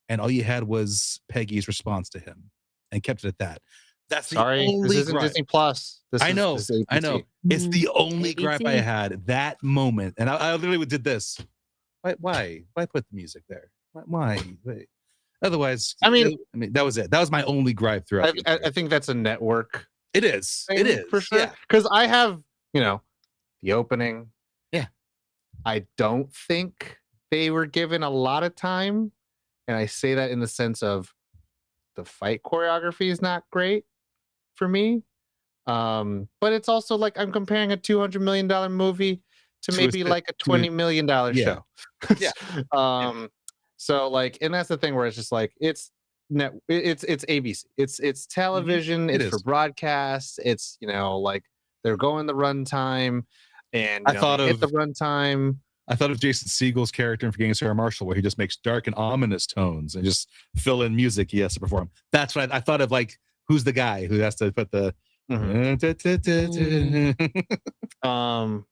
and all you had was Peggy's response to him and kept it at that. That's the Sorry, this only isn't gripe. Disney Plus. I know. This is I know. ABC. It's the only gripe I ABC. had that moment, and I literally did this. Why put the music there? Why? Wait. Otherwise, I mean, that was it. That was my only gripe throughout. I think that's a network It is. thing It is for sure. Yeah. Because I have, the opening. Yeah. I don't think they were given a lot of time, and I say that in the sense of the fight choreography is not great for me. But it's also like I'm comparing a $200 million movie to maybe like a $20 million yeah. show. Yeah. So like, and that's the thing where it's just like it's ABC. It's television. It It's for is. broadcast. It's like they're going the runtime, and I thought they hit of- the runtime. I thought of Jason Segel's character in Forgetting Sarah Marshall, where he just makes dark and ominous tones and just fill in music he has to perform. That's what I thought of. Like, who's the guy who has to put the But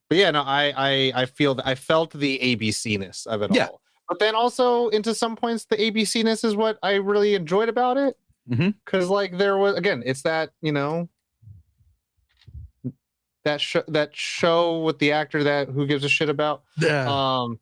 yeah, no, I feel that I felt the ABC-ness of it Yeah. all. But then also into some points, the ABC-ness is what I really enjoyed about it. Because like there was, again, it's that, that show with the actor that who gives a shit about. But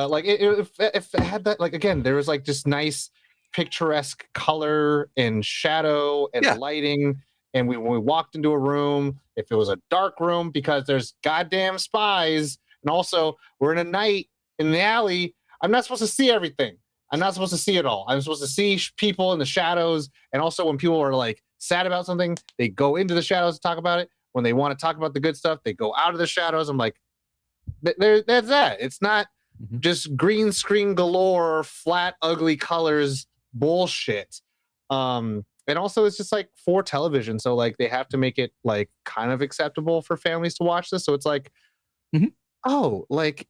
like if it had that, like, again, there was like just nice picturesque color and shadow and lighting. And when we walked into a room, if it was a dark room because there's goddamn spies, and also we're in a night in the alley, I'm not supposed to see everything. I'm not supposed to see it all. I'm supposed to see people in the shadows. And also when people are like sad about something, they go into the shadows to talk about it. When they want to talk about the good stuff, they go out of the shadows. I'm like, that's that. It's not just green screen galore, flat, ugly colors bullshit. And also it's just like for television. So like they have to make it like kind of acceptable for families to watch this. So it's like, oh, like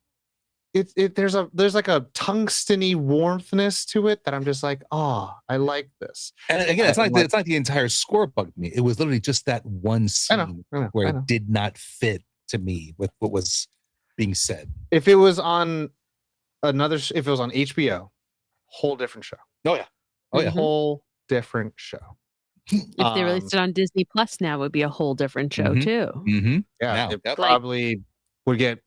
there's like a tungsten-y warmthness to it that I'm just like, oh, I like this. And again, it's not the entire score bugged me. It was literally just that one scene where it did not fit to me with what was being said. If it was on if it was on HBO, whole different show. Oh yeah. Whole different show. If they released it on Disney Plus now, it would be a whole different show too. Yeah, it probably would get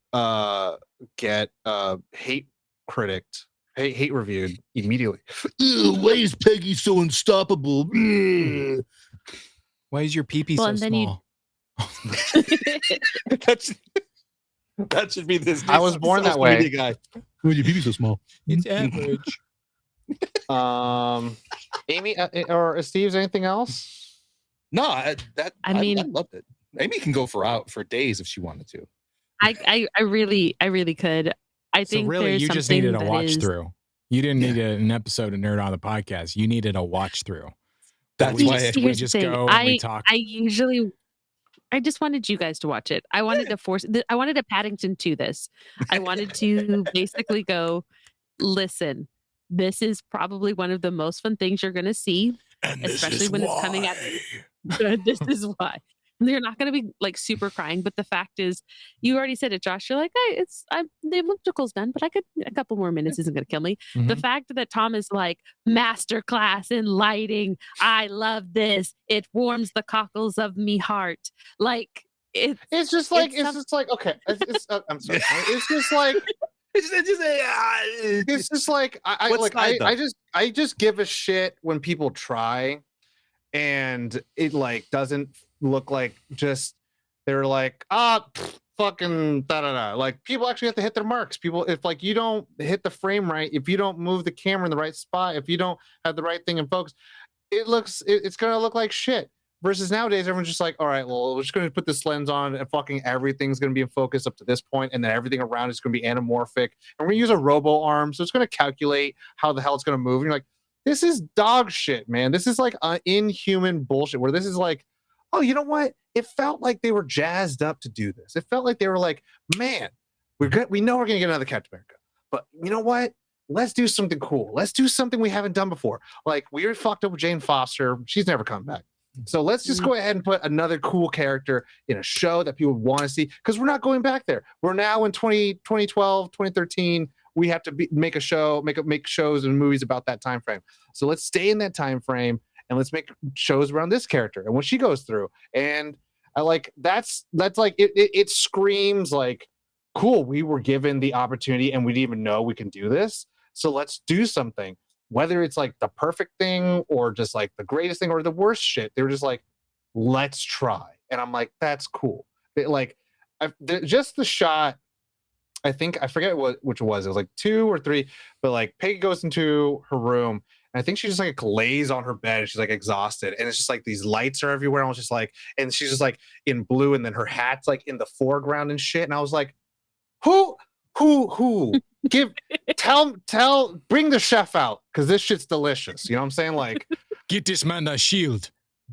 hate critiqued, hate reviewed immediately. Why is Peggy so unstoppable? Why is your pee-pee so small? That should be this. I was born that way. Guy. Why is your pee-pee so small? It's average. Amy or Esteves, anything else? No, I loved it. Amy can go for days if she wanted to. I really could. I think so really, there's you just something needed a that watch is- through. You didn't need an episode of Nerd on the podcast. You needed a watch through. That's why Here's we the just thing. go and we talk. I just wanted you guys to watch it. I wanted to I wanted a Paddington to this. I wanted to basically go, listen, this is probably one of the most fun things you're going to see, especially when it's coming out. This is why. You're not going to be like super crying, but the fact is, you already said it, Josh. You're like, hey, the elliptical's done, but a couple more minutes isn't going to kill me. The fact that Tom is like, masterclass in lighting. I love this. It warms the cockles of me heart. Like it's just like okay. I'm sorry. It's just like. It's just like I just give a shit when people try, and it like doesn't look like just they're like fucking da da da. Like people actually have to hit their marks. People, if like you don't hit the frame right, if you don't move the camera in the right spot, if you don't have the right thing in focus, it's gonna look like shit. Versus nowadays, everyone's just like, all right, well, we're just going to put this lens on and fucking everything's going to be in focus up to this point, and then everything around is going to be anamorphic. And we're going to use a robo arm, so it's going to calculate how the hell it's going to move. And you're like, this is dog shit, man. This is like inhuman bullshit where this is like, oh, you know what? It felt like they were jazzed up to do this. It felt like they were like, man, we know we're going to get another Captain America, but you know what? Let's do something cool. Let's do something we haven't done before. Like we already fucked up with Jane Foster. She's never come back. So let's just go ahead and put another cool character in a show that people want to see, because we're not going back there. We're now in 2012, 2013. We have to make a show, make shows and movies about that time frame. So let's stay in that time frame and let's make shows around this character and what she goes through. And I like that's like it screams like, cool, we were given the opportunity and we didn't even know we can do this. So let's do something. Whether it's like the perfect thing or just like the greatest thing or the worst shit, they were just like, let's try. And I'm like, that's cool. Just the shot, I think, I forget which it was. It was like 2 or 3, but like Peggy goes into her room and I think she just like lays on her bed and she's like exhausted. And it's just like these lights are everywhere. And I was just like, and she's just like in blue and then her hat's like in the foreground and shit. And I was like, who bring the chef out because this shit's delicious. You know what I'm saying? Like, get this man a shield.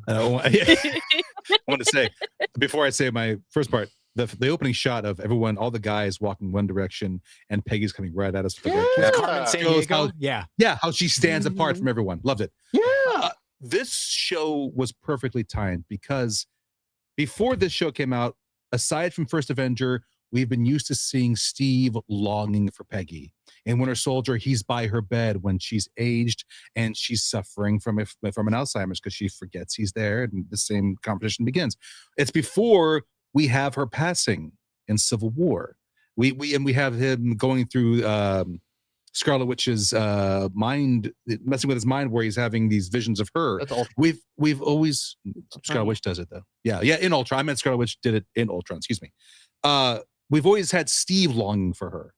I want to say, before I say my first part, the opening shot of everyone, all the guys walking one direction and Peggy's coming right at us with Carmen Sandiego. How she stands apart from everyone. Loved it. This show was perfectly timed because before this show came out, aside from First Avenger, we've been used to seeing Steve longing for Peggy. In Winter Soldier, he's by her bed when she's aged and she's suffering from an Alzheimer's because she forgets he's there, and the same competition begins. It's before we have her passing in Civil War. We have him going through Scarlet Witch's mind, messing with his mind, where he's having these visions of her. We've always Scarlet Witch does it though. Yeah, in Ultron. I meant Scarlet Witch did it in Ultron. Excuse me. We've always had Steve longing for her.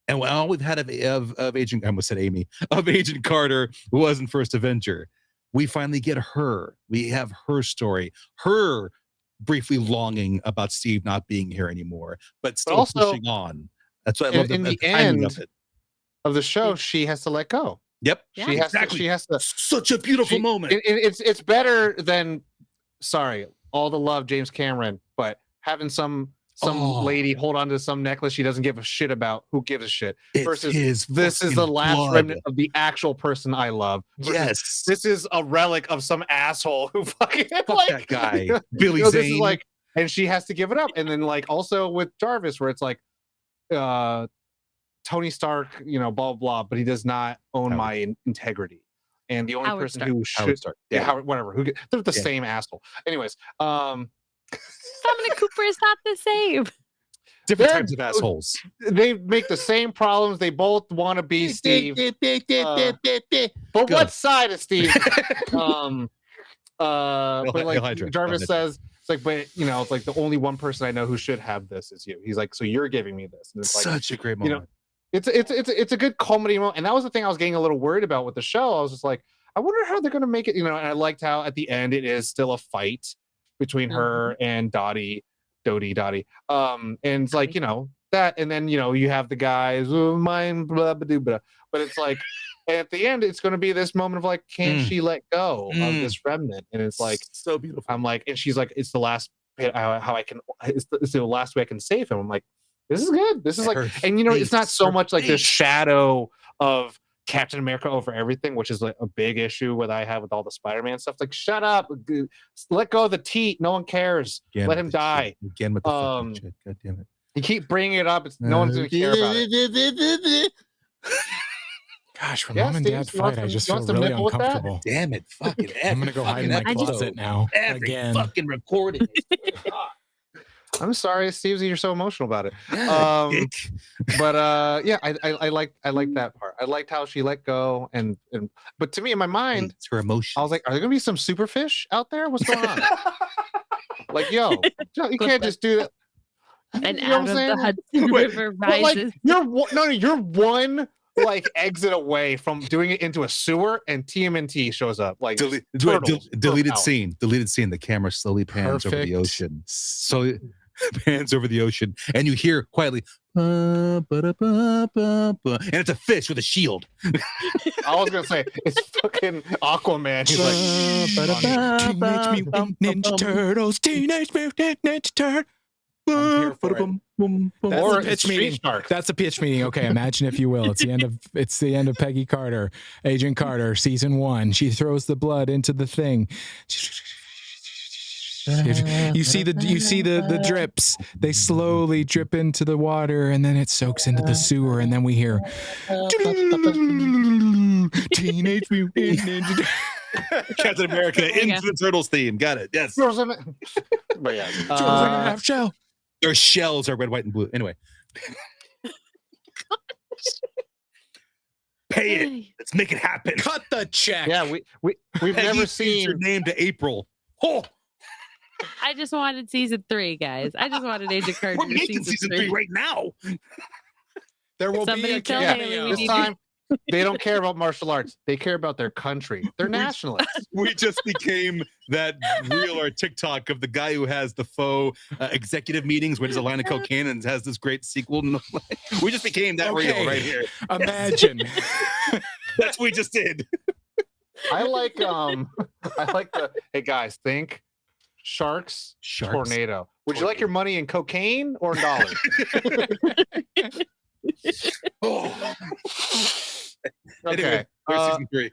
And all we've had of Agent, I almost said Amy, of Agent Carter was in First Avenger. We finally get her. We have her story. Her briefly longing about Steve not being here anymore, but still also pushing on. That's why I love in the end of the show, she has to let go. Yep. Yeah. She has to. Such a beautiful moment. It's better than, sorry, all the love, James Cameron, but having some lady hold on to some necklace she doesn't give a shit about. Who gives a shit? Versus this is the last remnant of the actual person I love. Yes. This is a relic of some asshole who fucking that guy. Billy Zane. This is like, and she has to give it up. And then like also with Jarvis, where it's like Tony Stark, blah, blah, blah, but he does not own my integrity. And the only person who should start, whatever, they're the same asshole. Anyways, Dominic Cooper is not the same. Different types of assholes. They make the same problems. They both want to be Steve. But what side is Steve? But like Jarvis says, it's like, but it's like the only one person I know who should have this is you. He's like, so you're giving me this. And it's like, such a great moment. It's a good comedy moment. And that was the thing I was getting a little worried about with the show. I was just like, I wonder how they're going to make it, and I liked how at the end it is still a fight between her and Dottie. And it's like, that, and then, you have the guys, mine, blah, blah, blah. But it's like, at the end, it's going to be this moment of like, can she let go of this remnant? And it's like, so beautiful. I'm like, and she's like, it's the last, it's the last way I can save him. I'm like, this is good. This is like, and it's not so much like this shadow of Captain America over everything, which is like a big issue that I have with all the Spider-Man stuff. Like, shut up, let go of the teat. No one cares. Let him die. Again with the fucking shit. God damn it. You keep bringing it up. No one's gonna care about it. Gosh, when mom and dad fight, I just feel really uncomfortable. Damn it, fucking I'm gonna go hide in my closet now. Again, fucking recording. I'm sorry, Steve, you're so emotional about it. But I like that part. I liked how she let go, and but to me, in my mind, it's her emotion. I was like, are there gonna be some super fish out there? What's going on? Like, you can't just do that. And out of the Hudson River rises. Like, you're one like exit away from doing it into a sewer, and TMNT shows up. Like deleted scene. The camera slowly pans over the ocean. So pans over the ocean, and you hear quietly, and it's a fish with a shield. I was gonna say it's fucking Aquaman. He's like, Teenage Mutant Ninja Turtles, Teenage Mutant Ninja Turtles. That's the pitch meeting. That's a pitch meeting. Okay, imagine if you will. It's the end of Peggy Carter, Agent Carter, season 1. She throws the blood into the thing. You see the drips. They slowly drip into the water, and then it soaks into the sewer, and then we hear Teenage Mutant Ninja. Captain America There you into the Turtles theme. Got it. Yes. But yeah, half shell. Their shells are red, white, and blue. Anyway. Pay it. Let's make it happen. Cut the check. yeah, we've Peggy never changed seen her name to April. Oh, I just wanted season 3, guys. I just wanted Agent Carter we're making season 3 right now. There will Somebody be a tell cameo. Haley we this need time. They don't care about martial arts. They care about their country. They're nationalists. We just became that reel or TikTok of the guy who has the faux executive meetings where there's a line of cocaine and has this great sequel. We just became that Okay. reel right here. Imagine. That's what we just did. I like the hey guys, think sharks, tornado. Would you like your money in cocaine or in dollars? Oh. Okay. Anyway, where's season 3?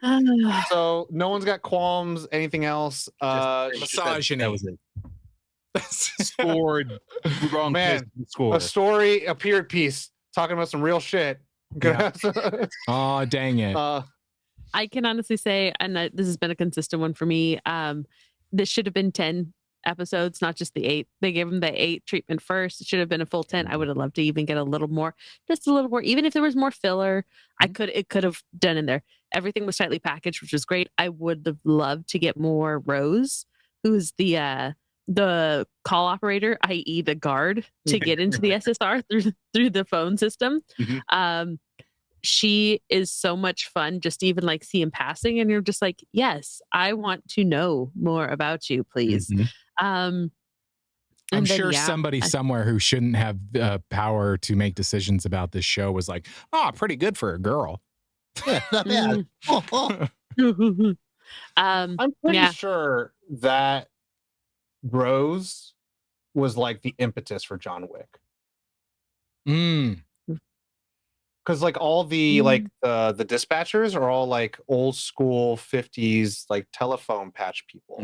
So no one's got qualms. Anything else? Misogyny. That was it. Scored wrong. Man, place to score. a story, a period piece, talking about some real shit. Yeah. Oh, dang it. I can honestly say, and this has been a consistent one for me. This should have been 10 episodes, not just the 8. They gave them the 8 treatment first. It should have been a full 10. I would have loved to even get a little more, just a little more. Even if there was more filler, it could have done in there. Everything was tightly packaged, which was great. I would have loved to get more Rose, who's the call operator, i.e. the guard, to get into the SSR through the phone system. She is so much fun, just even like see him passing, and you're just like, yes, I want to know more about you, please. I'm sure somebody somewhere who shouldn't have power to make decisions about this show was like, oh, pretty good for a girl. Yeah, not bad. I'm pretty sure that Rose was like the impetus for John Wick. Because like all the like the dispatchers are all like old school 50s like telephone patch people.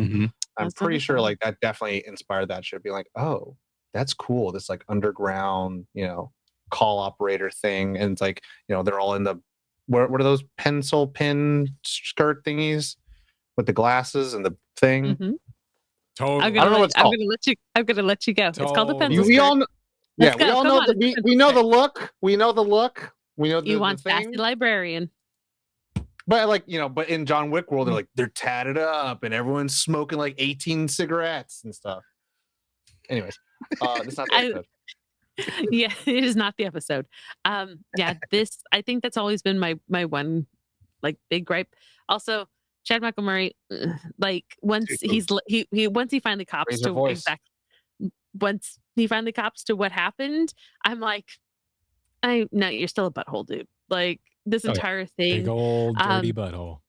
I'm pretty sure like that definitely inspired that shit. Be like, oh, that's cool. This like underground, call operator thing. And it's like, they're all in the what are those pencil pin skirt thingies with the glasses and the thing? Totally. I don't know what it's called. I'm gonna let you go. It's called the pencil. We all know. Let's Yeah, we go. all Come know. on, We know the look. We know the look. We know you want the thing. sassy librarian. But like, but in John Wick world, they're tatted up and everyone's smoking like 18 cigarettes and stuff. Anyways, that's not the episode. Yeah, it is not the episode. This I think that's always been my one like big gripe. Also, Chad Michael Murray, like once he finally cops to once he finally cops to what happened, I'm like, no, you're still a butthole, dude. Like this entire thing, big old dirty butthole.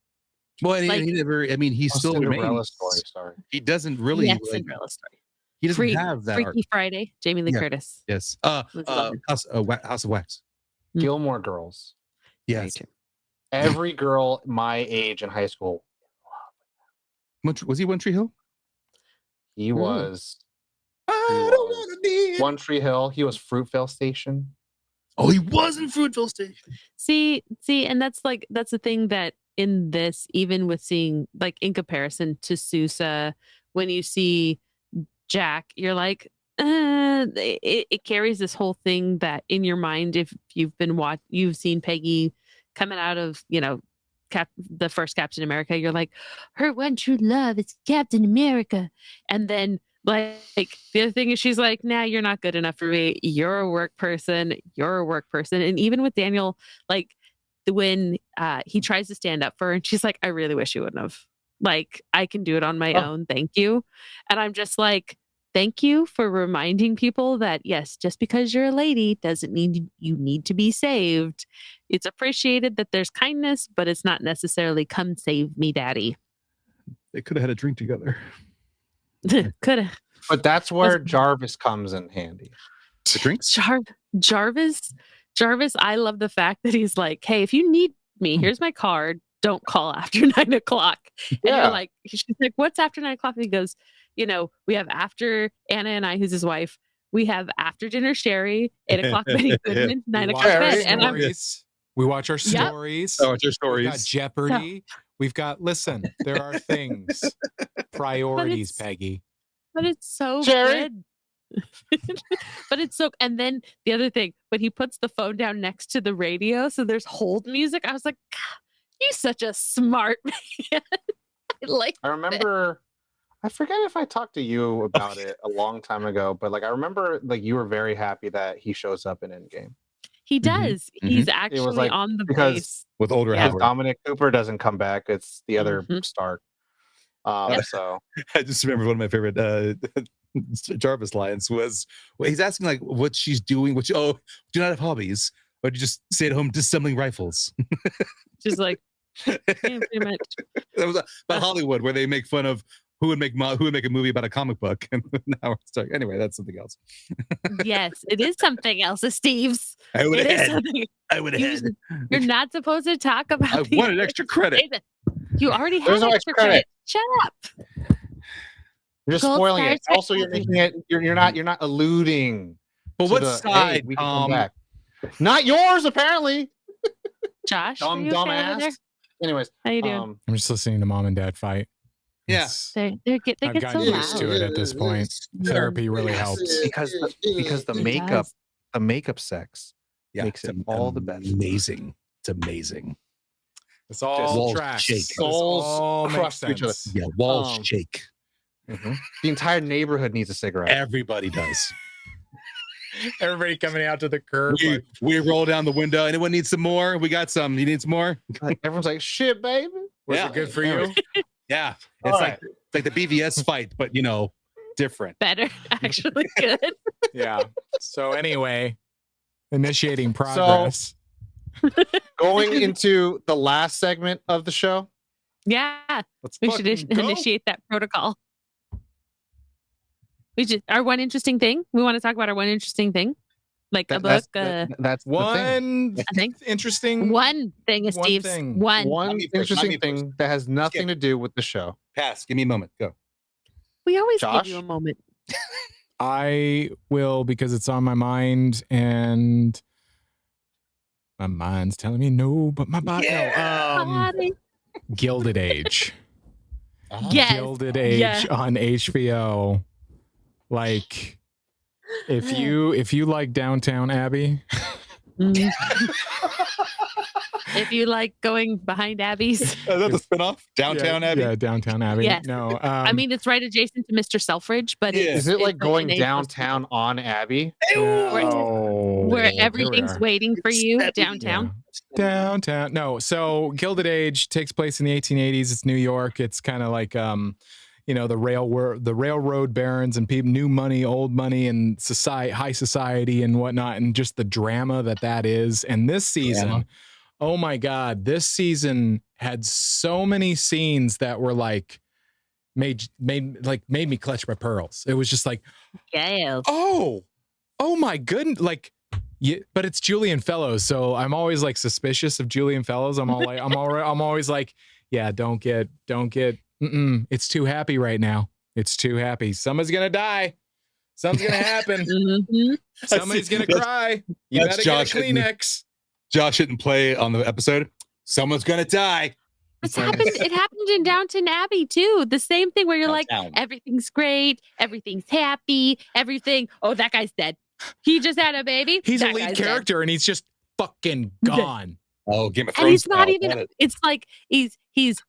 Well, he never. I mean, he still Cinderella remains. story. Sorry, he doesn't really. Yes, Cinderella story. He doesn't have that. Freaky Friday, Jamie Lee Curtis. Yes. House of Wax. Gilmore Girls. Yes. Every girl my age in high school. Was he One Tree Hill? He was. I don't want to be One Tree Hill. He was Fruitvale Station. Oh, he was in Fruitvale Station. See, and that's the thing that in this, even with seeing like in comparison to Sousa, when you see Jack, you're like, it carries this whole thing that in your mind, if you've seen Peggy coming out of the first Captain America, you're like, her one true love is Captain America, and then. Like the other thing is she's like, nah, you're not good enough for me. You're a work person. And even with Daniel, like when he tries to stand up for her and she's like, I really wish you wouldn't have. Like, I can do it on my own. Thank you. And I'm just like, thank you for reminding people that, yes, just because you're a lady doesn't mean you need to be saved. It's appreciated that there's kindness, but it's not necessarily come save me, daddy. They could have had a drink together. Could have. But that's where Jarvis comes in handy. The drinks? Jarvis, I love the fact that he's like, hey, if you need me, here's my card. Don't call after 9 o'clock. And you're like, she's like, what's after 9 o'clock? And he goes, we have after Anna and I, who's his wife, we have after dinner Sherry, 8 o'clock Betty Goodman, 9 o'clock bed. And we watch our stories. Oh, it's your stories. We got Jeopardy. Listen, there are things, priorities, it's- Peggy. But it's so Jerry. good. But it's so, and then the other thing, when he puts the phone down next to the radio, so there's hold music, I was like, God, you're such a smart man. I remember, I forget if I talked to you about it a long time ago, but like I remember like you were very happy that he shows up in Endgame. He does. He's actually like, on the because base. with older Yeah. Because Howard. Dominic Cooper doesn't come back. It's the other Mhm. Stark. Yeah. So I just remember one of my favorite Jarvis lines was he's asking like what she's doing, do you not have hobbies? Or do you just stay at home disassembling rifles? Just like, yeah, pretty much. That was about Hollywood, where they make fun of who would make a movie about a comic book. And now it's like, anyway, that's something else. Yes, it is something else, Steves. I would It is have something. I would have You're not supposed to talk about. I the wanted extra credit. You already There's have no extra credit. Shut up. you're just Gold spoiling it. stars Also, you're for making it. You're not alluding. But to what the, side, we can come Tom? back. Not yours, apparently. Josh, are Dumb you okay over there? dumbass. Anyways, How you doing? I'm just listening to mom and dad fight. Yeah. It's- They I've get so gotten used to loud. it at this point. Therapy really helps. because the It makeup, does. the makeup sex makes it's it all the better. Amazing. It's amazing. It's all walls tracks. shake. This Souls all makes crush each other. sense. Yeah, walls Um, shake. The entire neighborhood needs a cigarette. Everybody does. Everybody coming out to the curb. we, like, we roll down the window. Anyone need some more? We got some. You need some more? Like, everyone's like, "Shit, baby." was Yeah. it good for you? Yeah. All It's right. like the BVS fight, but different. Better, actually good. Yeah. So anyway, initiating progress. Going into the last segment of the show. Yeah, Let's we should fucking go. initiate that protocol. Our one interesting thing. We want to talk about our one interesting thing, like a book. That's the thing. One I think interesting one thing, One Steve's thing. one. One Not me first, interesting not me thing that has nothing to do with the show. Pass. Give me a moment. Go. We always Josh? give you a moment. I will because it's on my mind and my mind's telling me no, but my body Body. Gilded Age. Yes. Gilded Age Yeah. on HBO. Like if you like Downtown Abbey, Mm. If you like going behind Abby's, Is that the spinoff? Downtown Abbey? Yeah, Downtown Abbey. Yes. No, I mean, it's right adjacent to Mr. Selfridge, but Yeah. Is it like it's going an age downtown on Abbey? where here everything's we are. waiting for you It's downtown. Downtown. No, so Gilded Age takes place in the 1880s. It's New York. It's kind of like the railroad barons and people, new money, old money, and high society and whatnot, and just the drama that is. And this season, oh my God, this season had so many scenes that were like made me clutch my pearls. It was just like, Yeah. oh my goodness, like. Yeah, but it's Julian Fellows, so I'm always like suspicious of Julian Fellows. I'm always like, yeah, don't get. It's too happy right now. It's too happy. Someone's gonna die. Something's gonna happen. Mhm. Somebody's gonna That's- cry. You that's better Josh get a hitting me. Kleenex. Josh didn't play on the episode. Someone's gonna die. It happened in Downton Abbey too. The same thing where you're like, Downtown. everything's great, everything's happy, everything. Oh, that guy's dead. He just had a baby. He's a That lead guy's dead. character, and he's just fucking gone. Oh, Game of Thrones. And he's not style. even. Got it. It's like he's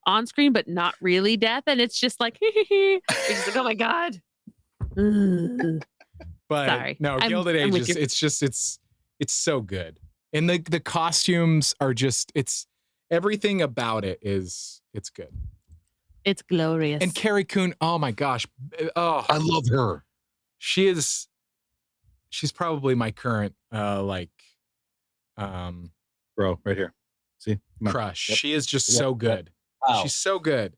on screen, but not really death. And it's just like, you're just like, oh my god. Ugh. But Sorry. no, I'm Gilded Age with is you. it's so good, and the costumes are just everything about it's good. It's glorious. And Carrie Coon, oh my gosh, I love her. she's probably my current Bro, right here. See? Come on. crush. Yep. She is just Yep. so good. Wow. She's so good.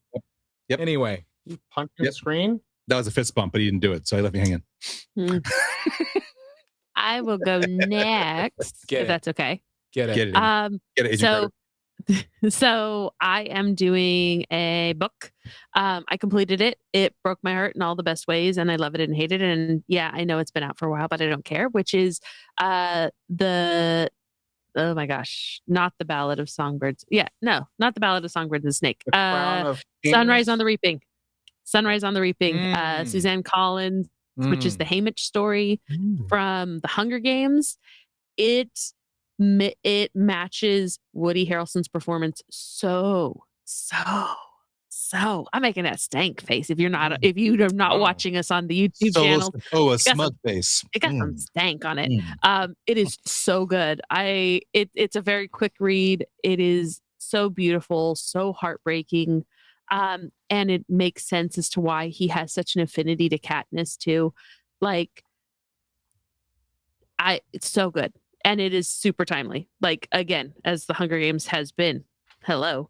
Yep. Anyway, Punch the Yep. screen. That was a fist bump, but he didn't do it, so I left me hanging. I will go next, Get if it. that's okay. get it. Get it. Get it. Agent So, Carter. so I am doing a book. I completed it. It broke my heart in all the best ways, and I love it and hate it. And yeah, I know it's been out for a while, but I don't care. Which is the oh my gosh, not the Ballad of Songbirds. Yeah, no, not the Ballad of Songbirds and Snake. The Crown of Sunrise Kings? on the Reaping. Sunrise on the Reaping. Suzanne Collins, which is the Haymitch story from the Hunger Games. It matches Woody Harrelson's performance so. I'm making that stank face. If you're not watching us on the YouTube channel, a smug face. it got some stank on it. It is so good. It's a very quick read. It is so beautiful, so heartbreaking, and it makes sense as to why he has such an affinity to Katniss too. Like, it's so good, and it is super timely. Like, again, as the Hunger Games has been. Hello.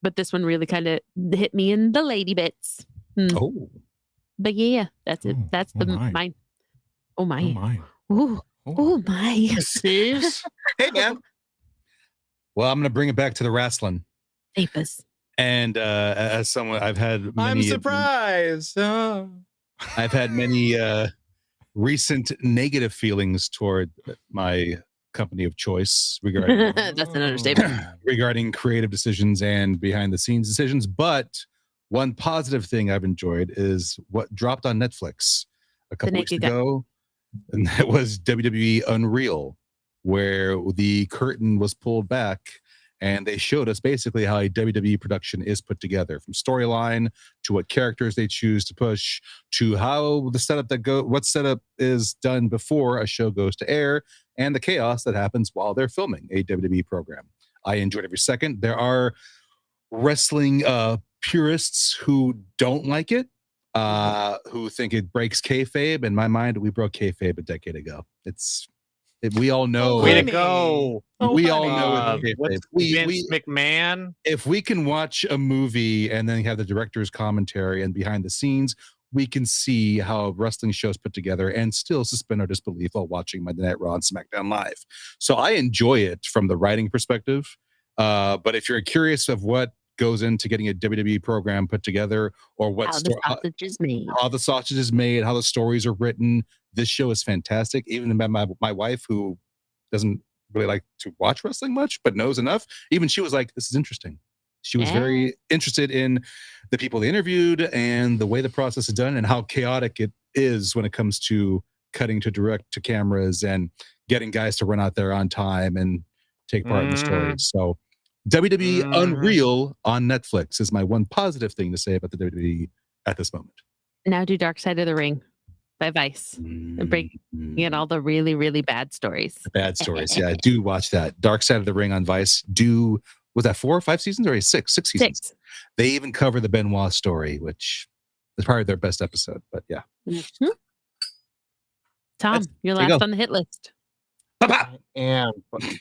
But this one really kind of hit me in the lady bits. Oh. But yeah, that's it. That's mine. Oh my. Oh my. Ooh. Oh my. Esteves? Hey, man. Well, I'm going to bring it back to the wrestling. Apis. And as someone, I've had many... I'm surprised. I've had many recent negative feelings toward my company of choice regarding That's an understatement. regarding creative decisions and behind the scenes decisions. But one positive thing I've enjoyed is what dropped on Netflix a couple weeks ago, and that was WWE Unreal, where the curtain was pulled back and they showed us basically how a WWE production is put together, from storyline to what characters they choose to push to how the what setup is done before a show goes to air, and the chaos that happens while they're filming a WWE program. I enjoyed every second. There are wrestling purists who don't like it, who think it breaks kayfabe. In my mind, we broke kayfabe a decade ago. We all know. Way to go. We all know Vince McMahon. If we can watch a movie and then have the director's commentary and behind the scenes, we can see how wrestling shows put together and still suspend our disbelief while watching Monday Night Raw and SmackDown Live. So I enjoy it from the writing perspective. But if you're curious of what goes into getting a WWE program put together, or what How the sausage is made. How the sausage is made, how the stories are written, this show is fantastic. Even my wife, who doesn't really like to watch wrestling much, but knows enough, even she was like, this is interesting. She was very interested in the people they interviewed and the way the process is done and how chaotic it is when it comes to cutting to direct to cameras and getting guys to run out there on time and take part in the stories. So WWE Unreal on Netflix is my one positive thing to say about the WWE at this moment. Now do Dark Side of the Ring by Vice. And bringing in all the really, really bad stories. Bad stories. Yeah, I do watch that. Dark Side of the Ring on Vice. Was that 4 or 5 seasons or 6? 6 seasons. 6. They even cover the Benoit story, which is probably their best episode. But yeah. Mm-hmm. Tom, you're last on the hit list. And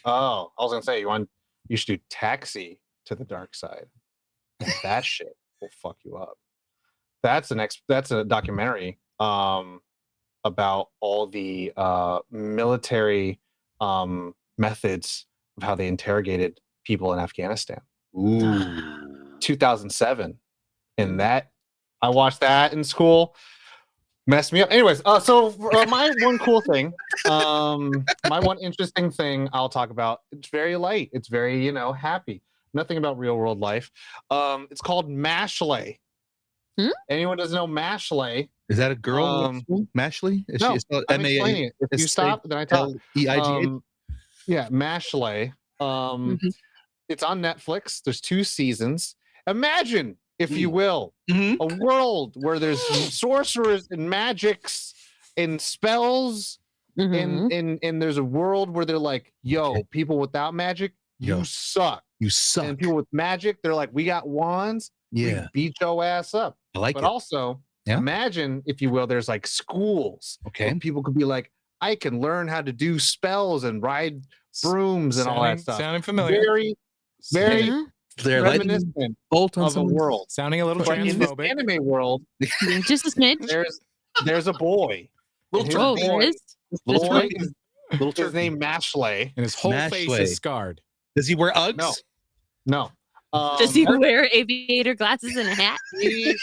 I was gonna say you should do Taxi to the Dark Side. That shit will fuck you up. That's a documentary about all the military methods of how they interrogated people in Afghanistan. 2007. And that I watched that in school. Messed me up. Anyways, so my one cool thing, my one interesting thing I'll talk about, it's very light. It's very, happy. Nothing about real world life. It's called Mashley. Anyone doesn't know Mashley? Is that a girl? Mashley? Is no, she spelled I'm explaining it. If you stop, then I talk. L-E-I-G-H? Yeah, Mashley. It's on Netflix. There's 2 seasons. Imagine, if you will, a world where there's sorcerers and magics and spells, and there's a world where they're like, yo, people without magic, you suck. You suck. And people with magic, they're like, we got wands. Yeah. We beat your ass up. I like but it. Also, imagine, if you will, there's like schools. Okay. People could be like, I can learn how to do spells and ride brooms and all that stuff. Sounding familiar. Very They're reminiscent of a world. Sounding a little transphobic. In this anime world, just a smidge. There's a boy. There is. His name Mashley. And his whole face is scarred. Does he wear Uggs? No. Does he wear aviator glasses and a hat? He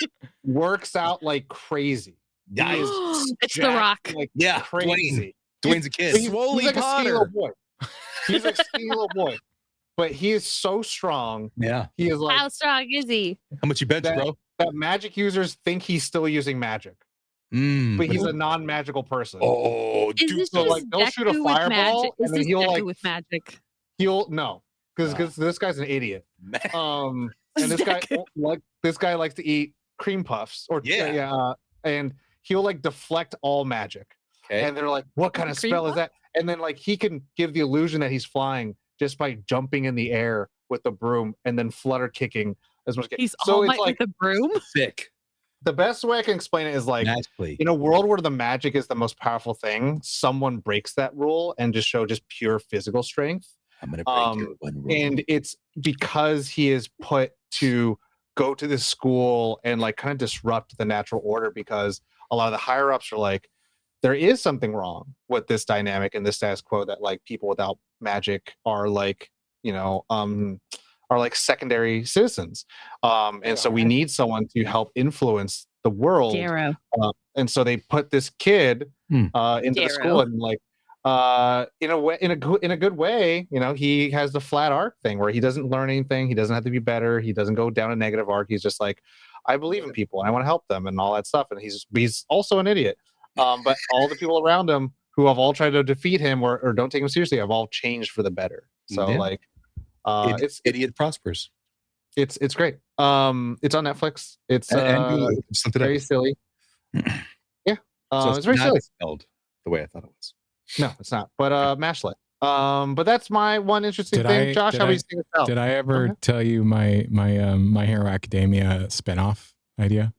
works out like crazy. Guys, it's The Rock. Like yeah, crazy. Dwayne's a kid. He's like a skinny little boy. He's like skinny little boy, but he is so strong. Yeah. He is like How strong is he? How much you bench, bro? that magic users think he's still using magic, but he's a non-magical person. Oh, Is dude. this So just like they'll shoot a Deku with fireball magic? and Is then this he'll Deku like with magic? he'll no because Wow. this guy's an idiot. Man. And this guy Deku. likes to eat cream puffs or Yeah. and he'll like deflect all magic. Okay. And they're like, what kind of Cream spell is puff? that? And then like he can give the illusion that he's flying just by jumping in the air with the broom and then flutter kicking as much. He's So all it's might like with a broom. Sick. the best way I can explain it is like Magically. in a world where the magic is the most powerful thing, someone breaks that rule and just show just pure physical strength. I'm gonna break your one rule. And it's because he is put to go to this school and like kind of disrupt the natural order, because a lot of the higher ups are like, there is something wrong with this dynamic and this status quo that like people without magic are like, are like secondary citizens. And so we need someone to help influence the world. Darrow. And so they put this kid into the school and like in a good way, he has the flat arc thing where he doesn't learn anything, he doesn't have to be better, he doesn't go down a negative arc, he's just like, I believe in people and I want to help them and all that stuff. And he's also an idiot. But all the people around him who have all tried to defeat him or don't take him seriously have all changed for the better. So like it's idiot prospers. It's great. It's on Netflix. It's very silly. Yeah. So it's very not silly. spelled the way I thought it was. No, it's not. But Mashlet. But that's my one interesting thing. Josh, how are you seeing it out? Did I ever tell you my My Hero Academia spinoff idea?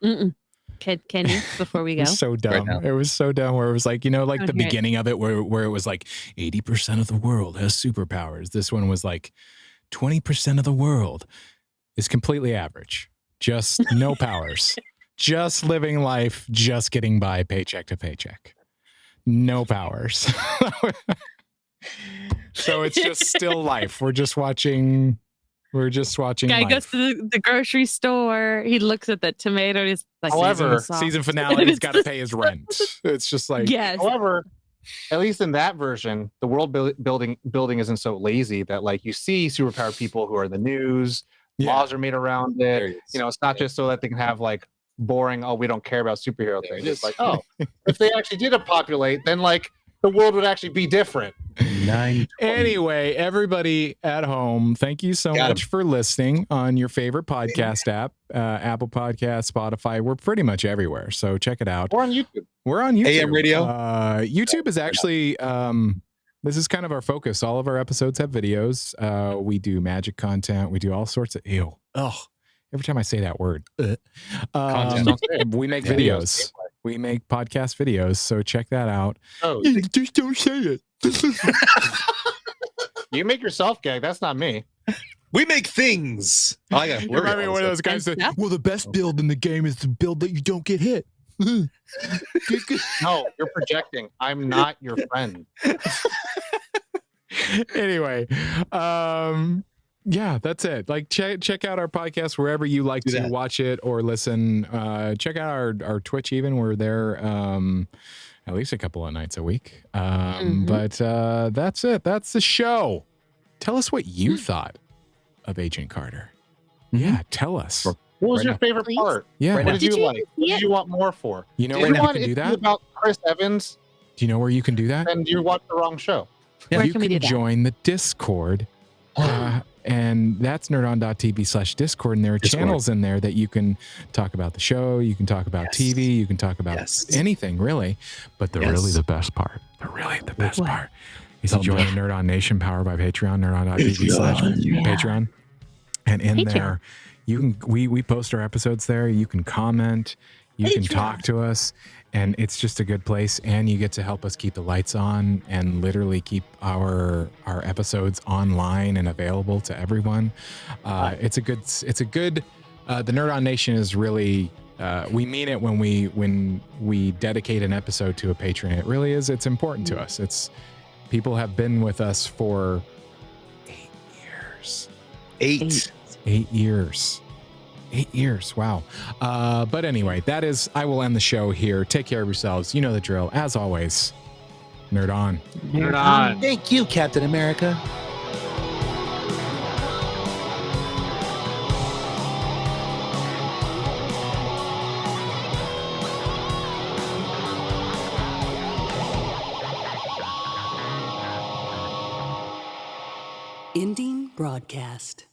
Mm-mm. Can you before we It go? was so dumb. It was so dumb where it was like, like the Okay. beginning of it where it was like 80% of the world has superpowers. This one was like 20% of the world is completely average. Just no powers. Just living life, just getting by paycheck to paycheck. No powers. So it's just still life. We're just watching Guy life. goes to the grocery store. He looks at the tomato. And he's like, However, season finale, he's got to pay his rent. It's just like, yes. However, at least in that version, the world building isn't so lazy that like you see superpowered people who are in the news. Yeah. Laws are made around There it. it is. It's not just so that they can have like boring, we don't care about superhero There things. it It's is. like, if they actually did populate, then like the world would actually be different. 9:20. Anyway, everybody at home, thank you so Got much for listening on your favorite podcast app, Apple Podcasts, Spotify. We're pretty much everywhere, so check it out. Or on YouTube. We're on YouTube. AM radio? YouTube is actually, this is kind of our focus. All of our episodes have videos. We do magic content. We do all sorts of, every time I say that word. Content. We make Yeah. videos. We make podcast videos, so check that out. Oh, Just don't say it. you make yourself gag. That's not me. We make things. I got You remind me of one of those guys that, well, the best build in the game is the build that you don't get hit. No, you're projecting. I'm not your friend. Anyway, yeah, that's it. Like check out our podcast wherever you like Do to that. watch it or listen. Check out our Twitch even. We're there at least a couple of nights a week. But that's it. That's the show. Tell us what you thought of Agent Carter. Yeah, tell us. What was Right your now. favorite Please. part? Yeah. What did Did you you like? see What did it? you want more for? You know Did where you you want can it do to be that? about Chris Evans? Do you know where you can do that? Then you watched the wrong show. Where You can we can do that? join the Discord. And that's nerdon.tv/Discord. And there are Discord. channels in there that you can talk about the show. You can talk about Yes. TV. You can talk about Yes. anything, really. But Yes. really the best part What? part is Tell to join me. the Nerd On Nation powered by Patreon, nerdon.tv/Patreon. And in Patreon. there, you can we post our episodes there. You can comment. You can talk to us. And it's just a good place. And you get to help us keep the lights on and literally keep our episodes online and available to everyone. It's a good the Nerd On Nation is really we mean it when we dedicate an episode to a patron. It really is. It's important to us. It's people have been with us for 8 years. 8. 8 years. 8 years. Wow. But anyway, I will end the show here. Take care of yourselves. You know the drill. As always, Nerd on. Nerd on. Thank you, Captain America. Ending broadcast.